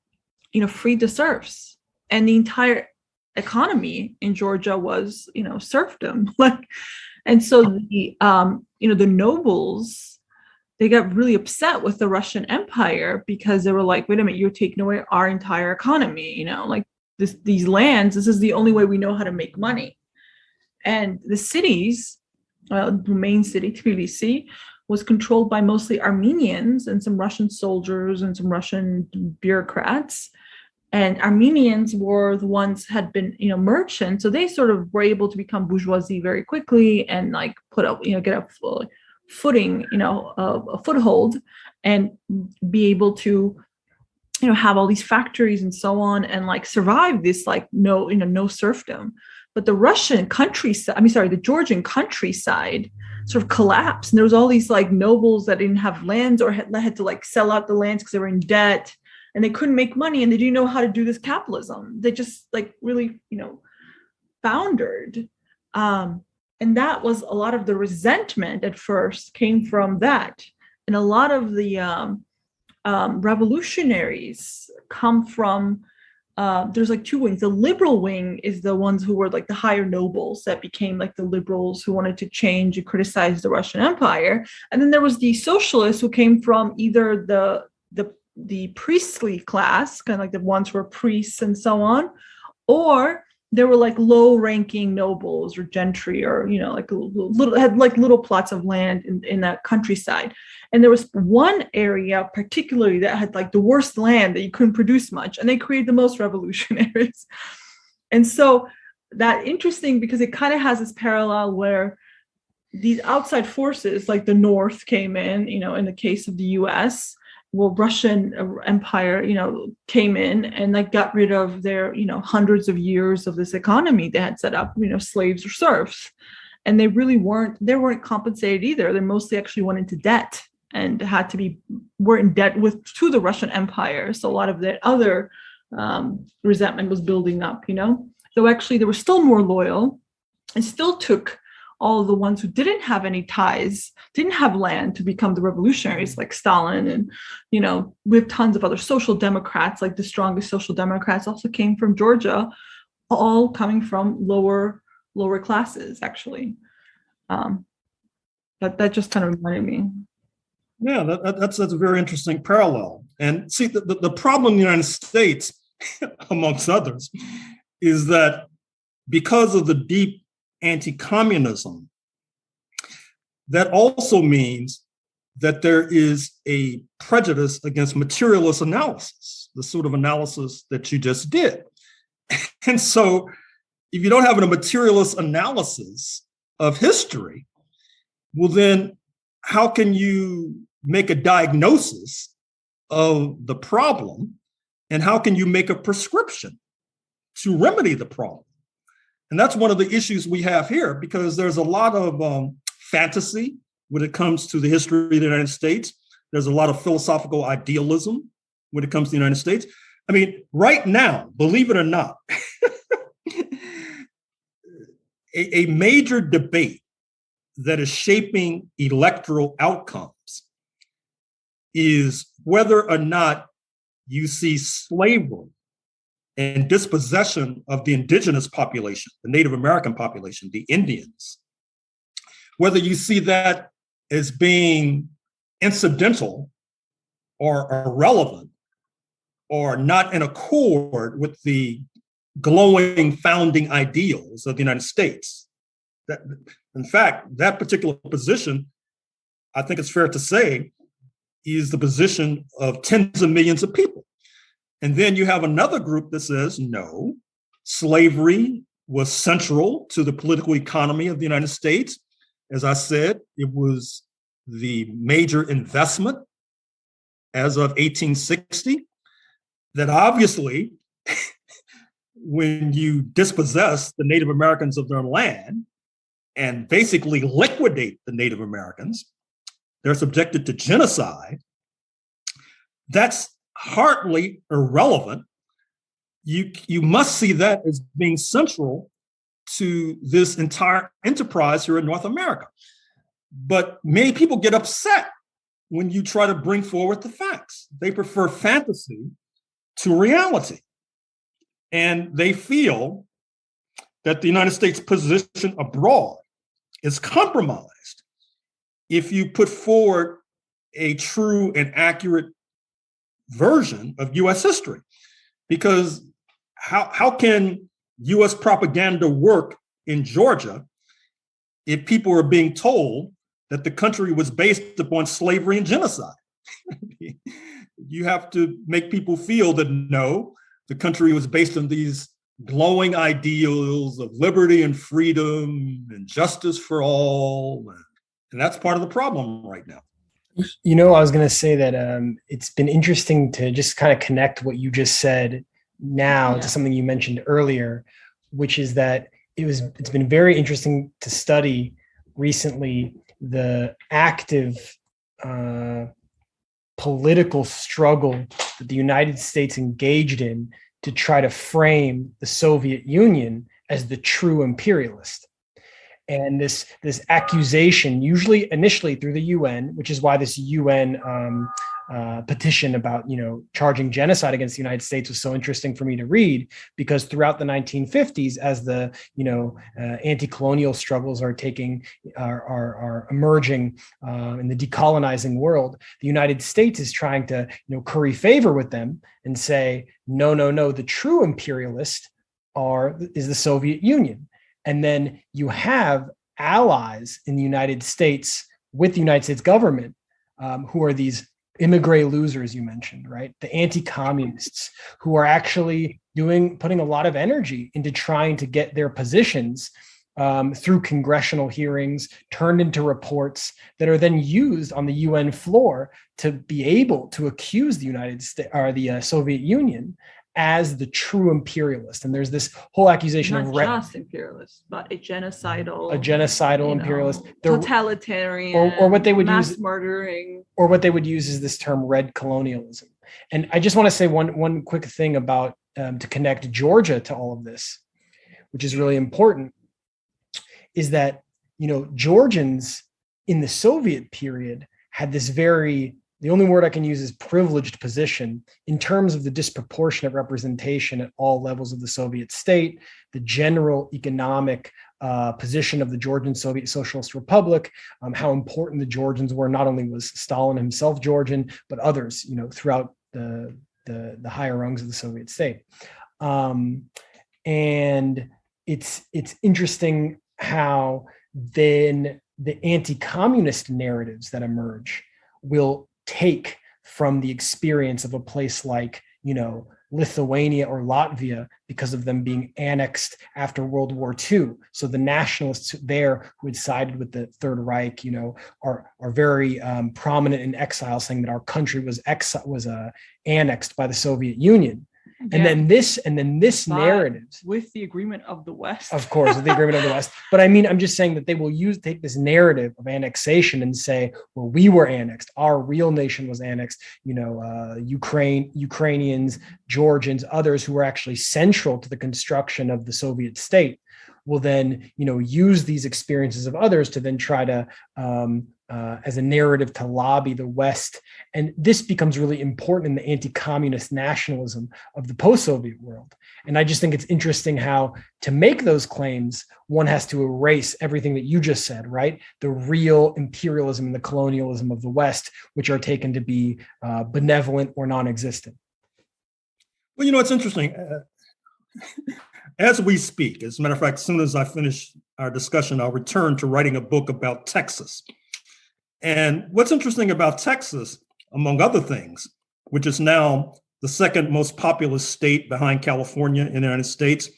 freed the serfs, and the entire economy in Georgia was, serfdom. And so the nobles, they got really upset with the Russian Empire because they were like, wait a minute, you're taking away our entire economy, these lands, this is the only way we know how to make money. And the cities, the main city, Tbilisi, was controlled by mostly Armenians and some Russian soldiers and some Russian bureaucrats. And Armenians were the ones had been, merchants, so they sort of were able to become bourgeoisie very quickly and put up, get a footing, a foothold, and be able to, have all these factories and so on, and survive this no serfdom. But the the Georgian countryside sort of collapsed, and there was all these nobles that didn't have lands or had to sell out the lands because they were in debt. And they couldn't make money, and they didn't know how to do this capitalism. They just really, foundered. And that was a lot of the resentment at first came from that. And a lot of the revolutionaries come from, there's two wings. The liberal wing is the ones who were the higher nobles that became the liberals who wanted to change and criticize the Russian Empire. And then there was the socialists who came from either the priestly class, kind of the ones who were priests and so on, or there were low-ranking nobles or gentry, or little plots of land in that countryside. And there was one area particularly that had the worst land that you couldn't produce much, and they created the most revolutionaries. And so that interesting because it kind of has this parallel where these outside forces the North came in the case of the US. Well, Russian Empire, came in and got rid of their, hundreds of years of this economy they had set up, slaves or serfs. And they weren't compensated either. They mostly actually went into debt and were in debt to the Russian Empire. So a lot of their other resentment was building up, So actually they were still more loyal and still took all of the ones who didn't have any ties, didn't have land to become the revolutionaries, like Stalin. And, we have tons of other social democrats, the strongest social democrats also came from Georgia, all coming from lower classes, actually. That just kind of reminded me. Yeah, that's a very interesting parallel. And see, the problem in the United States, amongst others, is that because of the deep anti-communism, that also means that there is a prejudice against materialist analysis, the sort of analysis that you just did. And so if you don't have a materialist analysis of history, well, then how can you make a diagnosis of the problem, and how can you make a prescription to remedy the problem? And that's one of the issues we have here, because there's a lot of fantasy when it comes to the history of the United States. There's a lot of philosophical idealism when it comes to the United States. I mean, right now, believe it or not, a major debate that is shaping electoral outcomes is whether or not you see slavery and dispossession of the indigenous population, the Native American population, the Indians, whether you see that as being incidental or irrelevant or not in accord with the glowing founding ideals of the United States. That, in fact, that particular position, I think it's fair to say, is the position of tens of millions of people. And then you have another group that says, no, slavery was central to the political economy of the United States. As I said, it was the major investment as of 1860, that obviously when you dispossess the Native Americans of their land and basically liquidate the Native Americans, they're subjected to genocide. That's hardly irrelevant. You must see that as being central to this entire enterprise here in North America. But many people get upset when you try to bring forward the facts. They prefer fantasy to reality. And they feel that the United States position abroad is compromised if you put forward a true and accurate version of US history. Because how can US propaganda work in Georgia if people are being told that the country was based upon slavery and genocide? You have to make people feel that no, the country was based on these glowing ideals of liberty and freedom and justice for all. And that's part of the problem right now. You know, I was going to say that it's been interesting to just kind of connect what you just said now to something you mentioned earlier, which is that it's been very interesting to study recently the active political struggle that the United States engaged in to try to frame the Soviet Union as the true imperialist. And this accusation, usually initially through the UN, which is why this UN petition about, charging genocide against the United States was so interesting for me to read, because throughout the 1950s, as the anti-colonial struggles are emerging in the decolonizing world, the United States is trying to curry favor with them and say, no, the true imperialist is the Soviet Union. And then you have allies in the United States with the United States government who are these immigrant losers you mentioned, right? The anti-communists who are actually putting a lot of energy into trying to get their positions through congressional hearings turned into reports that are then used on the UN floor to be able to accuse the United States or the Soviet Union as the true imperialist. And there's this whole accusation not just imperialist, but a genocidal imperialist, totalitarian, or what they would mass murdering, or what they would use is this term red colonialism. And I just want to say one quick thing about to connect Georgia to all of this, which is really important, is that Georgians in the Soviet period had this the only word I can use is privileged position in terms of the disproportionate representation at all levels of the Soviet state, the general economic position of the Georgian Soviet Socialist Republic, how important the Georgians were. Not only was Stalin himself Georgian, but others, throughout the higher rungs of the Soviet state. And it's interesting how then the anti-communist narratives that emerge will take from the experience of a place like, Lithuania or Latvia, because of them being annexed after World War II. So the nationalists there who had sided with the Third Reich, are very prominent in exile, saying that our country was annexed by the Soviet Union. And then this narrative, with the agreement of the West, of course, with the agreement of the West. But I'm just saying that they will take this narrative of annexation and say, well, we were annexed. Our real nation was annexed. Ukrainians, Georgians, others who were actually central to the construction of the Soviet state will then, use these experiences of others to then try to, as a narrative to lobby the West. And this becomes really important in the anti-communist nationalism of the post-Soviet world. And I just think it's interesting how to make those claims, one has to erase everything that you just said, right? The real imperialism and the colonialism of the West, which are taken to be benevolent or non-existent. Well, it's interesting. As we speak, as a matter of fact, as soon as I finish our discussion, I'll return to writing a book about Texas. And what's interesting about Texas, among other things, which is now the second most populous state behind California in the United States.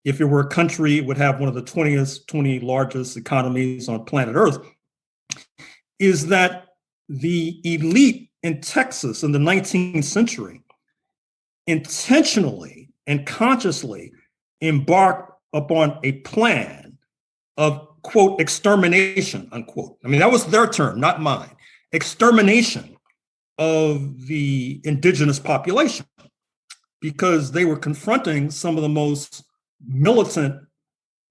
If it were a country, it would have one of the 20 largest economies on planet Earth. is that the elite in Texas in the 19th century intentionally and consciously embarked upon a plan of, quote, extermination, unquote. I mean, that was their term, not mine. Extermination of the indigenous population, because they were confronting some of the most militant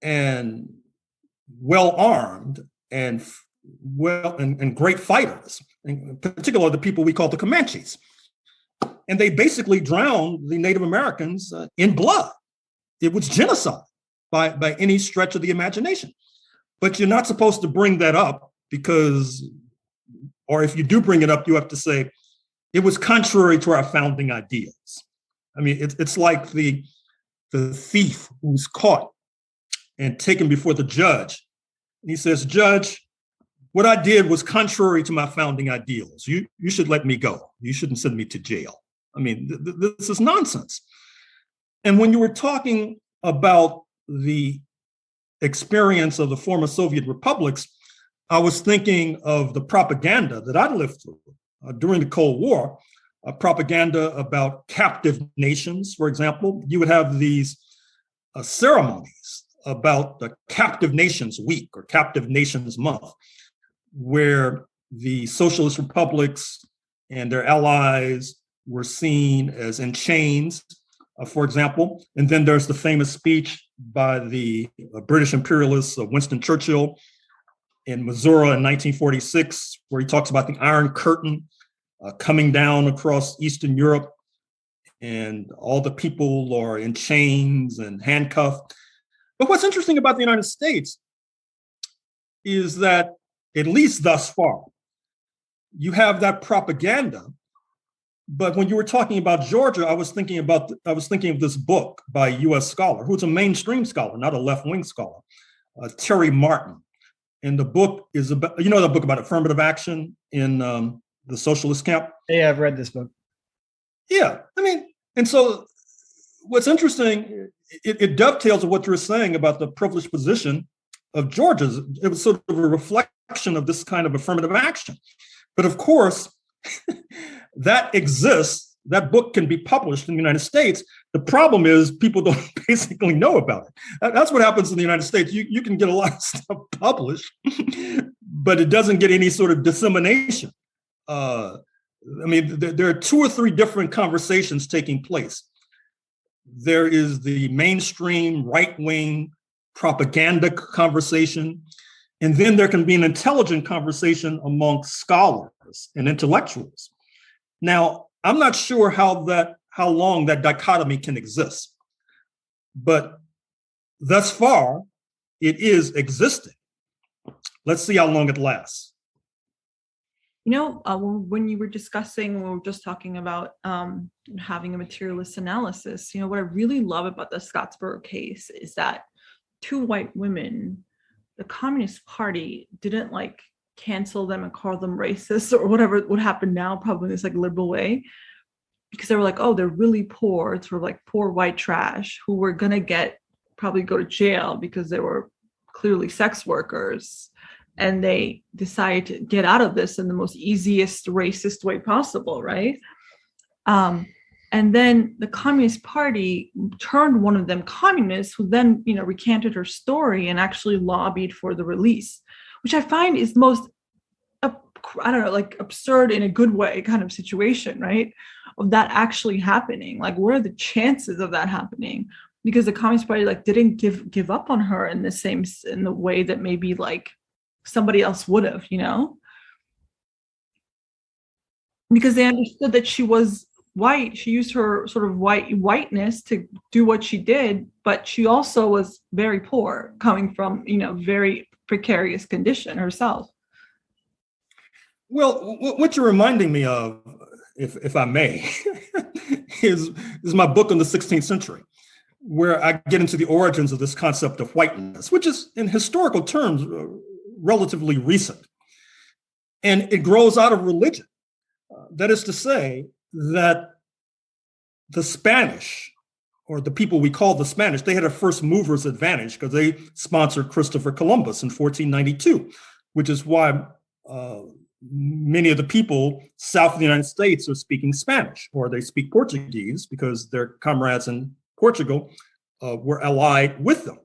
and well-armed and great fighters, in particular the people we call the Comanches. And they basically drowned the Native Americans in blood. It was genocide by any stretch of the imagination. But you're not supposed to bring that up because, or if you do bring it up, you have to say, it was contrary to our founding ideals. I mean, it's like the thief who's caught and taken before the judge. And he says, Judge, what I did was contrary to my founding ideals. You should let me go. You shouldn't send me to jail. I mean, this is nonsense. And when you were talking about the experience of the former Soviet republics, I was thinking of the propaganda that I lived through during the Cold War, propaganda about captive nations, for example. You would have these ceremonies about the Captive Nations Week or Captive Nations Month, where the socialist republics and their allies were seen as in chains, for example. And then there's the famous speech by the British imperialist Winston Churchill in Missouri in 1946, where he talks about the Iron Curtain coming down across Eastern Europe, and all the people are in chains and handcuffed. But what's interesting about the United States is that, at least thus far, you have that propaganda. But when you were talking about Georgia, I was thinking of this book by a U.S. scholar who's a mainstream scholar, not a left-wing scholar, Terry Martin. And the book is about, the book about affirmative action in the socialist camp? Yeah, I've read this book. Yeah, I mean, and so what's interesting, it dovetails with what you were saying about the privileged position of Georgia. It was sort of a reflection of this kind of affirmative action. But of course, that exists. That book can be published in the United States. The problem is people don't basically know about it. That's what happens in the United States. You can get a lot of stuff published, but it doesn't get any sort of dissemination. I mean, there are 2 or 3 different conversations taking place. There is the mainstream right-wing propaganda conversation, and then there can be an intelligent conversation among scholars and intellectuals. Now, I'm not sure how long that dichotomy can exist, but thus far, it is existing. Let's see how long it lasts. When you were discussing, we were just talking about having a materialist analysis, what I really love about the Scottsboro case is that 2 white women, the Communist Party didn't cancel them and call them racist or whatever would happen now, probably in this liberal way, because they were like, oh, they're really poor. It's sort of poor white trash who were going to probably go to jail because they were clearly sex workers. And they decided to get out of this in the most easiest racist way possible, right? And then the Communist Party turned one of them communist, who then, recanted her story and actually lobbied for the release, which I find is the most, absurd in a good way kind of situation, right? Of that actually happening. What are the chances of that happening? Because the Communist Party didn't give up on her in the way that maybe somebody else would have, because they understood that she was white. She used her sort of whiteness to do what she did, but she also was very poor, coming from, very precarious condition herself. Well, what you're reminding me of, if I may, is my book on the 16th century, where I get into the origins of this concept of whiteness, which is in historical terms relatively recent. And it grows out of religion. That is to say that the Spanish, or the people we call the Spanish, they had a first mover's advantage because they sponsored Christopher Columbus in 1492, which is why many of the people south of the United States are speaking Spanish, or they speak Portuguese because their comrades in Portugal were allied with them.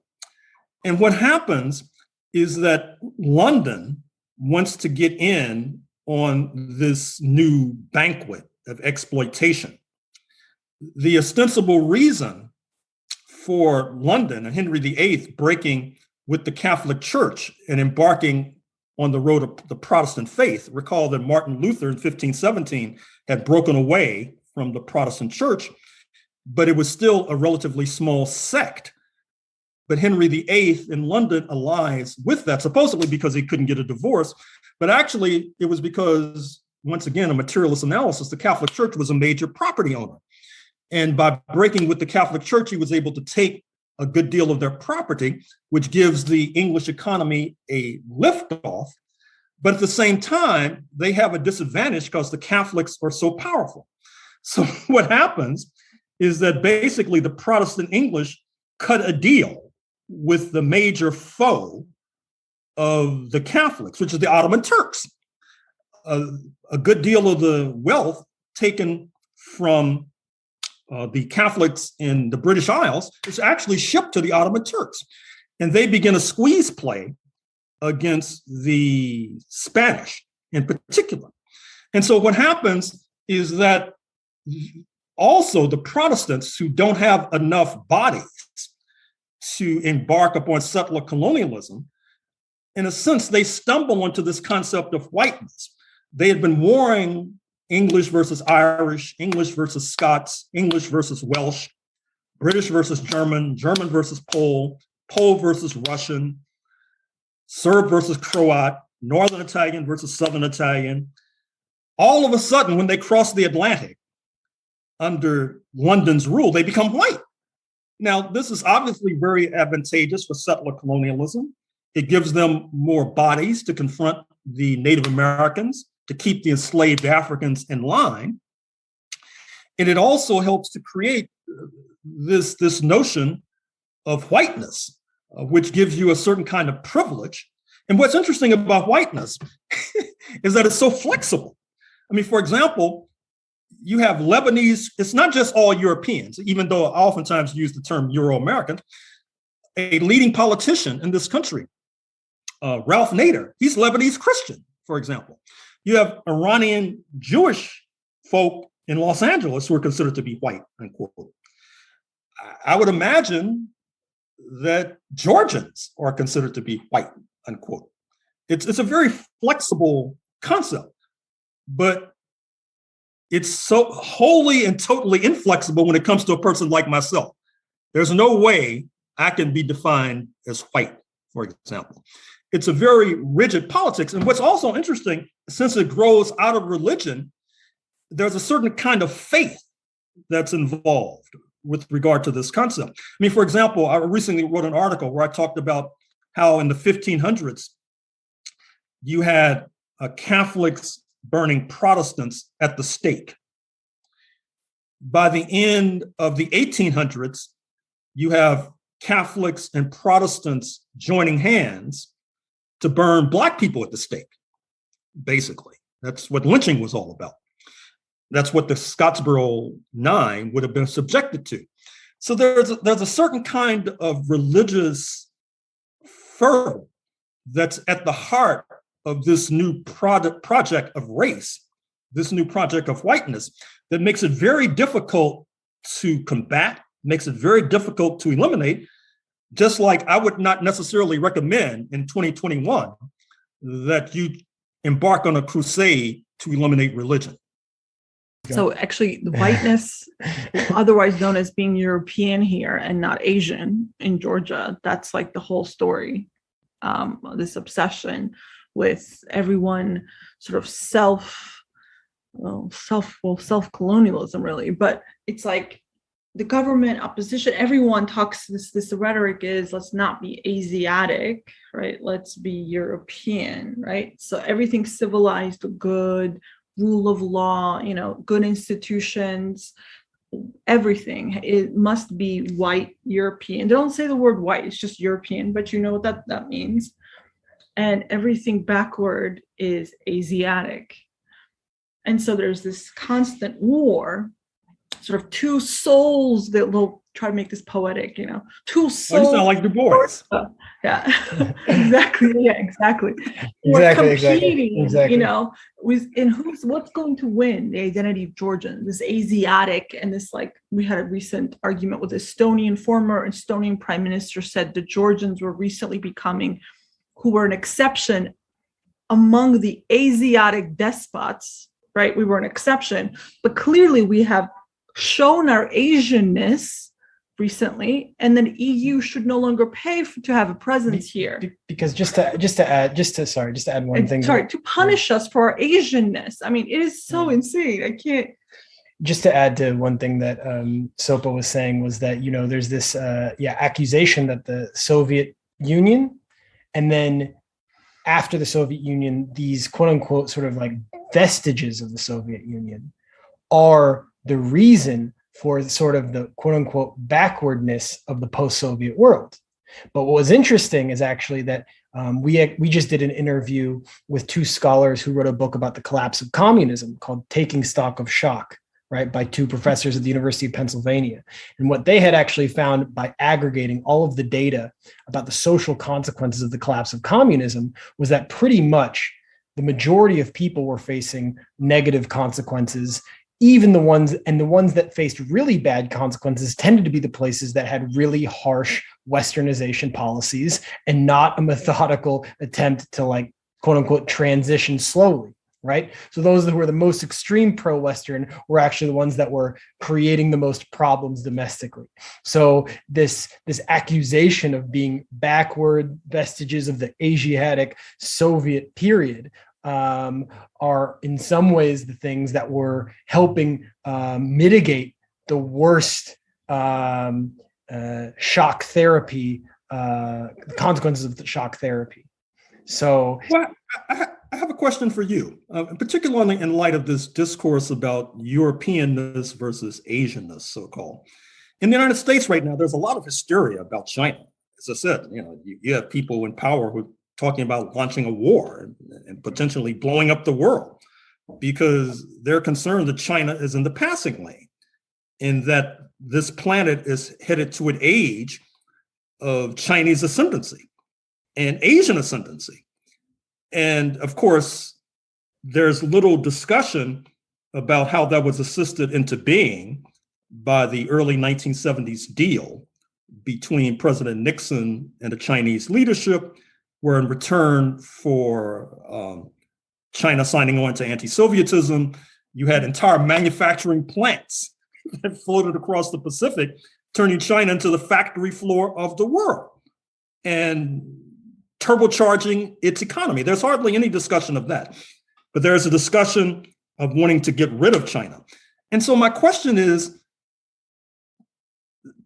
And what happens is that London wants to get in on this new banquet of exploitation. The ostensible reason for London and Henry VIII breaking with the Catholic Church and embarking on the road of the Protestant faith. Recall that Martin Luther in 1517 had broken away from the Protestant Church, but it was still a relatively small sect. But Henry VIII in London allies with that, supposedly because he couldn't get a divorce, but actually it was because, once again, a materialist analysis, the Catholic Church was a major property owner. And by breaking with the Catholic Church, he was able to take a good deal of their property, which gives the English economy a liftoff. But at the same time, they have a disadvantage because the Catholics are so powerful. So what happens is that basically the Protestant English cut a deal with the major foe of the Catholics, which is the Ottoman Turks. A good deal of the wealth taken from the Catholics in the British Isles is actually shipped to the Ottoman Turks. And they begin a squeeze play against the Spanish in particular. And so what happens is that also the Protestants who don't have enough bodies to embark upon settler colonialism, in a sense, they stumble onto this concept of whiteness. They had been warring English versus Irish, English versus Scots, English versus Welsh, British versus German, German versus Pole, Pole versus Russian, Serb versus Croat, Northern Italian versus Southern Italian. All of a sudden, when they cross the Atlantic under London's rule, they become white. Now, this is obviously very advantageous for settler colonialism. It gives them more bodies to confront the Native Americans, to keep the enslaved Africans in line. And it also helps to create this notion of whiteness, which gives you a certain kind of privilege. And what's interesting about whiteness is that it's so flexible. I mean, for example, you have Lebanese, it's not just all Europeans, even though I oftentimes use the term Euro-American. A leading politician in this country, Ralph Nader, he's Lebanese Christian, for example. You have Iranian Jewish folk in Los Angeles who are considered to be white, unquote. I would imagine that Georgians are considered to be white, unquote. It's a very flexible concept, but it's so wholly and totally inflexible when it comes to a person like myself. There's no way I can be defined as white, for example. It's a very rigid politics. And what's also interesting, since it grows out of religion, there's a certain kind of faith that's involved with regard to this concept. I mean, for example, I recently wrote an article where I talked about how in the 1500s, you had Catholics burning Protestants at the stake. By the end of the 1800s, you have Catholics and Protestants joining hands to burn Black people at the stake, basically. That's what lynching was all about. That's what the Scottsboro 9 would have been subjected to. So there's a certain kind of religious fervor that's at the heart of this new project of race, this new project of whiteness, that makes it very difficult to combat, makes it very difficult to eliminate, just like I would not necessarily recommend in 2021 that you embark on a crusade to eliminate religion. So actually, the whiteness, otherwise known as being European here and not Asian in Georgia, that's like the whole story. This obsession with everyone sort of self-colonialism, really. But it's like the government opposition, everyone talks, this rhetoric is, let's not be Asiatic, right? Let's be European, right? So everything civilized, good, rule of law, good institutions, everything, it must be white European. They don't say the word white, it's just European, but you know what that means. and everything backward is Asiatic. And so there's this constant war, sort of two souls that will try to make this poetic, two souls. Oh, you sound like Du Bois. Yeah, exactly. Yeah, exactly. Exactly. What's going to win the identity of Georgian, this Asiatic, and this, like, we had a recent argument with former Estonian prime minister said the Georgians were recently becoming, who were an exception among the Asiatic despots, right? We were an exception, but clearly we have shown our Asianness recently, and then EU should no longer pay to have a presence here. Because just to add one thing. To punish us for our Asianness. I mean, it is so insane. I can't. Just to add to one thing that Sopa was saying was that, there's this accusation that the Soviet Union, and then after the Soviet Union, these quote unquote sort of like vestiges of the Soviet Union are the reason for sort of the quote unquote backwardness of the post-Soviet world. But what was interesting is actually that we just did an interview with two scholars who wrote a book about the collapse of communism called Taking Stock of Shock, right, by two professors at the University of Pennsylvania. And what they had actually found by aggregating all of the data about the social consequences of the collapse of communism was that pretty much the majority of people were facing negative consequences. Even the ones that faced really bad consequences tended to be the places that had really harsh Westernization policies and not a methodical attempt to, like, quote unquote, transition slowly, right? So those that were the most extreme pro-Western were actually the ones that were creating the most problems domestically. So this accusation of being backward vestiges of the Asiatic Soviet period are in some ways the things that were helping mitigate the worst shock therapy, consequences of the shock therapy. So, well, I have a question for you, particularly in light of this discourse about Europeanness versus Asianness, so-called. In the United States right now, there's a lot of hysteria about China. As I said, you have people in power who talking about launching a war and potentially blowing up the world because they're concerned that China is in the passing lane and that this planet is headed to an age of Chinese ascendancy and Asian ascendancy. And of course, there's little discussion about how that was assisted into being by the early 1970s deal between President Nixon and the Chinese leadership, where in return for China signing on to anti-Sovietism, you had entire manufacturing plants that floated across the Pacific, turning China into the factory floor of the world and turbocharging its economy. There's hardly any discussion of that, but there's a discussion of wanting to get rid of China. And so my question is,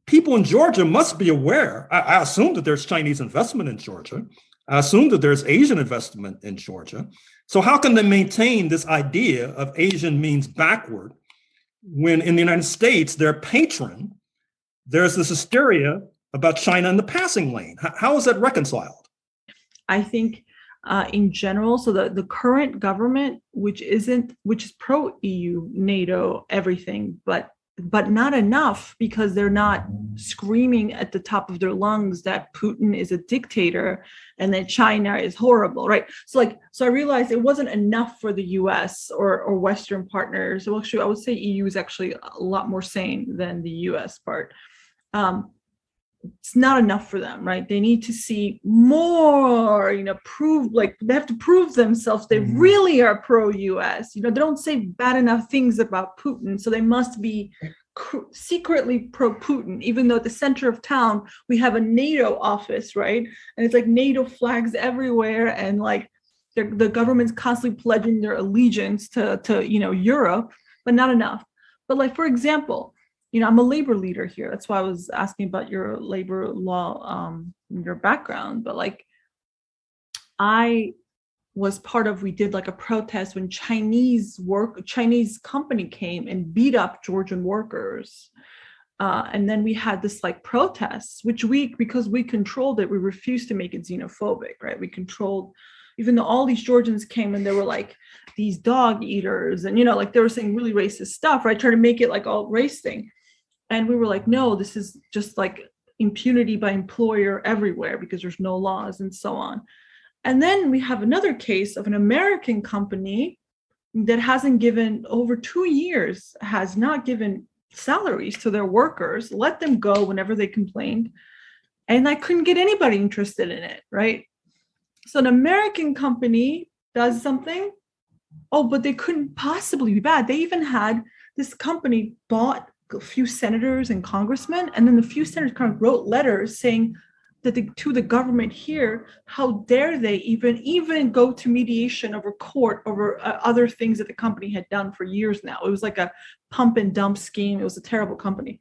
people in Georgia must be aware. I assume that there's Chinese investment in Georgia. I assume that there's Asian investment in Georgia. So how can they maintain this idea of Asian means backward when in the United States, their patron, there's this hysteria about China in the passing lane? How is that reconciled? I think in general, so the current government, which is pro-EU, NATO, everything, but not enough, because they're not screaming at the top of their lungs that Putin is a dictator and that China is horrible, right? So I realized it wasn't enough for the US or Western partners. So actually, I would say EU is actually a lot more sane than the US part. It's not enough for them, right? They need to see more, prove, like they have to prove themselves. They really are pro-US. They don't say bad enough things about Putin, so they must be secretly pro-Putin, even though at the center of town we have a NATO office, right? And it's like NATO flags everywhere, and like the government's constantly pledging their allegiance to Europe, but not enough. But like, for example, I'm a labor leader here. That's why I was asking about your labor law, your background. But like, I was we did like a protest when Chinese company came and beat up Georgian workers. And then we had this like protests, which because we controlled it, we refused to make it xenophobic, right? We controlled, even though all these Georgians came and they were like these dog eaters and, like they were saying really racist stuff, right? Trying to make it like all race thing. And we were like, no, this is just like impunity by employer everywhere because there's no laws and so on. And then we have another case of an American company that hasn't given, over 2 years, has not given salaries to their workers, let them go whenever they complained. And I couldn't get anybody interested in it, right? So an American company does something, but they couldn't possibly be bad. They even had this company bought a few senators and congressmen, and then the few senators kind of wrote letters saying that to the government here, how dare they even go to mediation over court over other things that the company had done for years now. It was like a pump and dump scheme. It was a terrible company.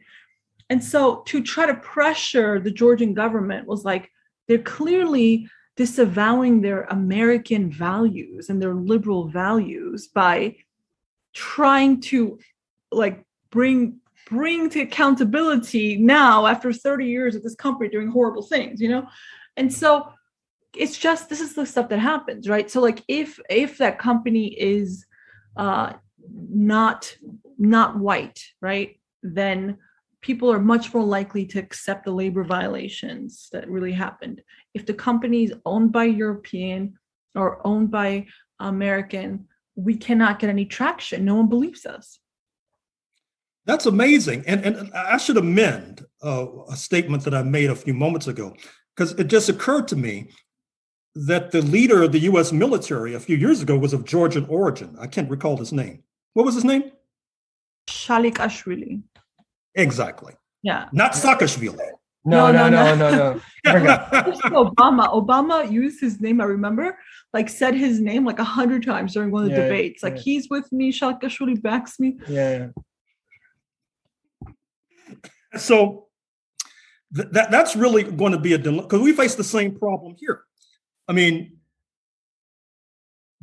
And so to try to pressure the Georgian government was like, they're clearly disavowing their American values and their liberal values by trying to like bring to accountability now after 30 years of this company doing horrible things, And so it's just, this is the stuff that happens, right? So like if that company is not white, right, then people are much more likely to accept the labor violations that really happened. If the company is owned by European or owned by American, we cannot get any traction. No one believes us. That's amazing. And I should amend a statement that I made a few moments ago, because it just occurred to me that the leader of the U.S. military a few years ago was of Georgian origin. I can't recall his name. What was his name? Shalikashvili. Exactly. Yeah. Not Saakashvili. No. Obama used his name, I remember, like said his name like 100 times during one of the debates. Like, he's with me, Shalikashvili backs me. Yeah. So that's really going to be a dilemma, because we face the same problem here. I mean,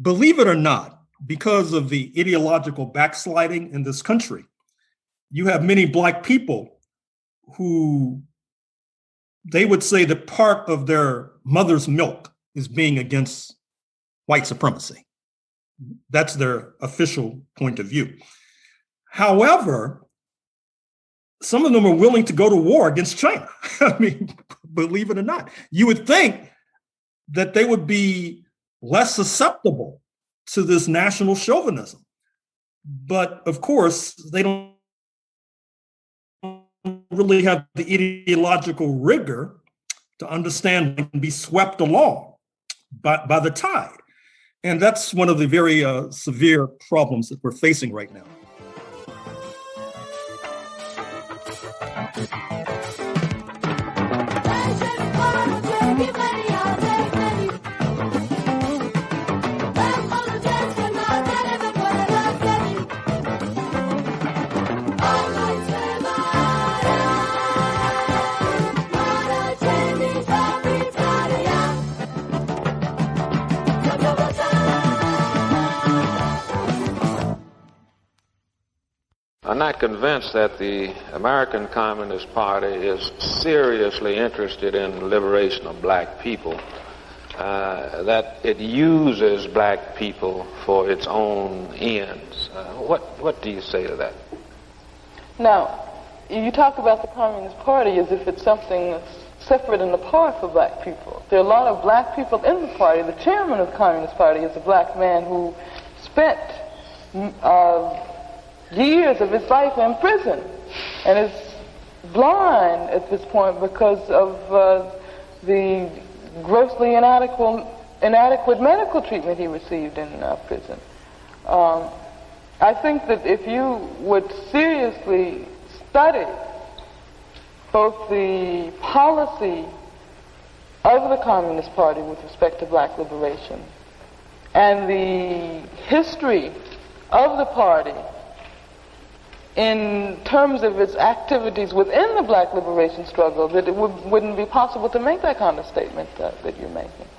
believe it or not, because of the ideological backsliding in this country, you have many Black people who they would say that part of their mother's milk is being against white supremacy. That's their official point of view. However, some of them are willing to go to war against China. I mean, believe it or not. You would think that they would be less susceptible to this national chauvinism. But of course, they don't really have the ideological rigor to understand and be swept along by the tide. And that's one of the very severe problems that we're facing right now. I'm not convinced that the American Communist Party is seriously interested in the liberation of black people, that it uses black people for its own ends. What do you say to that? Now, you talk about the Communist Party as if it's something that's separate and apart for black people. There are a lot of black people in the party. The chairman of the Communist Party is a black man who spent years of his life in prison and is blind at this point because of the grossly inadequate medical treatment he received in prison. I think that if you would seriously study both the policy of the Communist Party with respect to black liberation and the history of the party in terms of its activities within the black liberation struggle, that it wouldn't be possible to make that kind of statement that you're making.